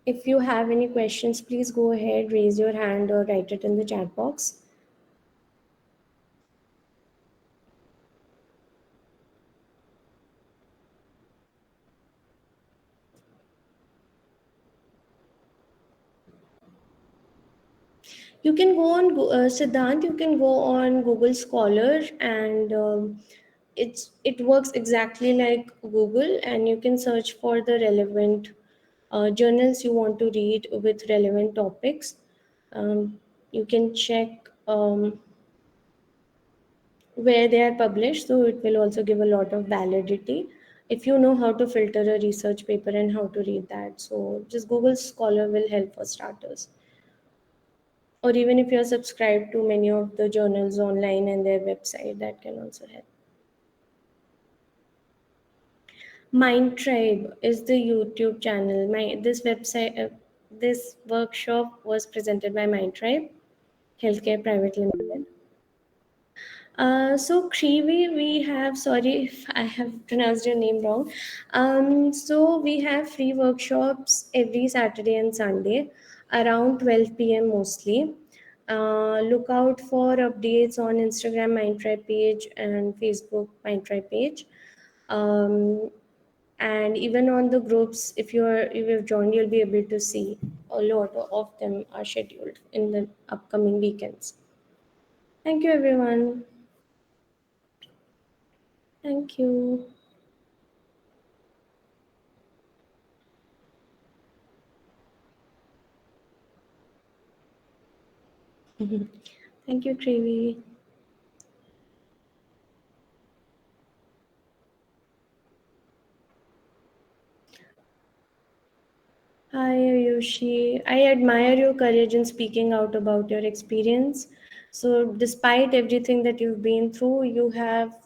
If you have any questions, please go ahead, raise your hand, or write it in the chat box. You can go on Siddhant. You can go on Google Scholar, and it works exactly like Google, and you can search for the relevant journals you want to read with relevant topics. You can check where they are published, so it will also give a lot of validity if you know how to filter a research paper and how to read that. So just Google Scholar will help for starters, or even if you're subscribed to many of the journals online and their website, that can also help. Mind Tribe is the YouTube channel. This workshop was presented by Mind Tribe Healthcare Private Limited. So Krivi, we have, sorry if I have pronounced your name wrong. So we have free workshops every Saturday and Sunday around 12 p.m. mostly. Look out for updates on Instagram Mindtribe page and Facebook Mindtribe page. Um, and even on the groups, if you've joined, you'll be able to see a lot of them are scheduled in the upcoming weekends. Thank you, everyone. Thank you. Thank you, Trevi. Hi, Ayushi. I admire your courage in speaking out about your experience. So, despite everything that you've been through, you have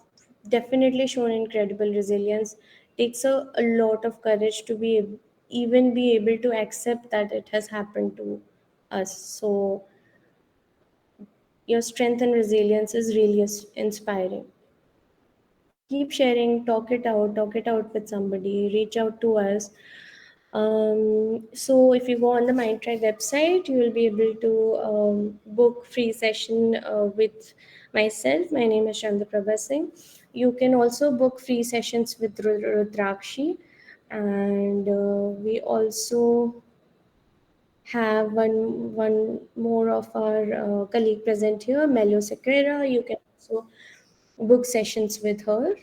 definitely shown incredible resilience. Takes a lot of courage to even be able to accept that it has happened to us. So, your strength and resilience is really inspiring. Keep sharing, talk it out with somebody, reach out to us. So if you go on the MindTry website, you will be able to book free session with myself. My name is Chandra Singh. You can also book free sessions with Rudrakshi, and we we also have one more of our colleague present here, Melo Sequeira. You can also book sessions with her.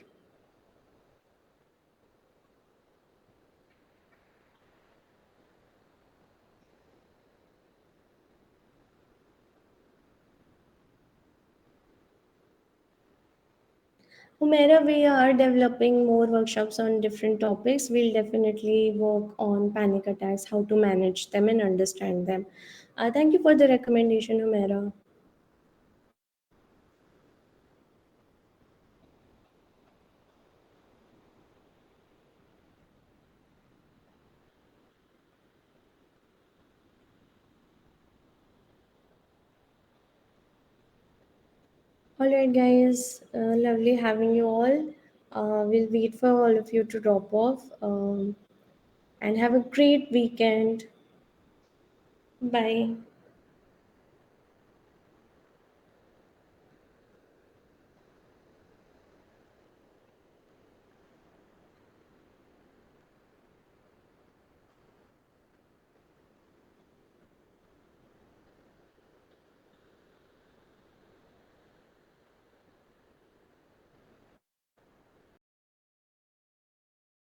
Humaira, we are developing more workshops on different topics. We'll definitely work on panic attacks, how to manage them and understand them. Thank you for the recommendation, Humaira. All right, guys, lovely having you all. We'll wait for all of you to drop off and have a great weekend. Bye.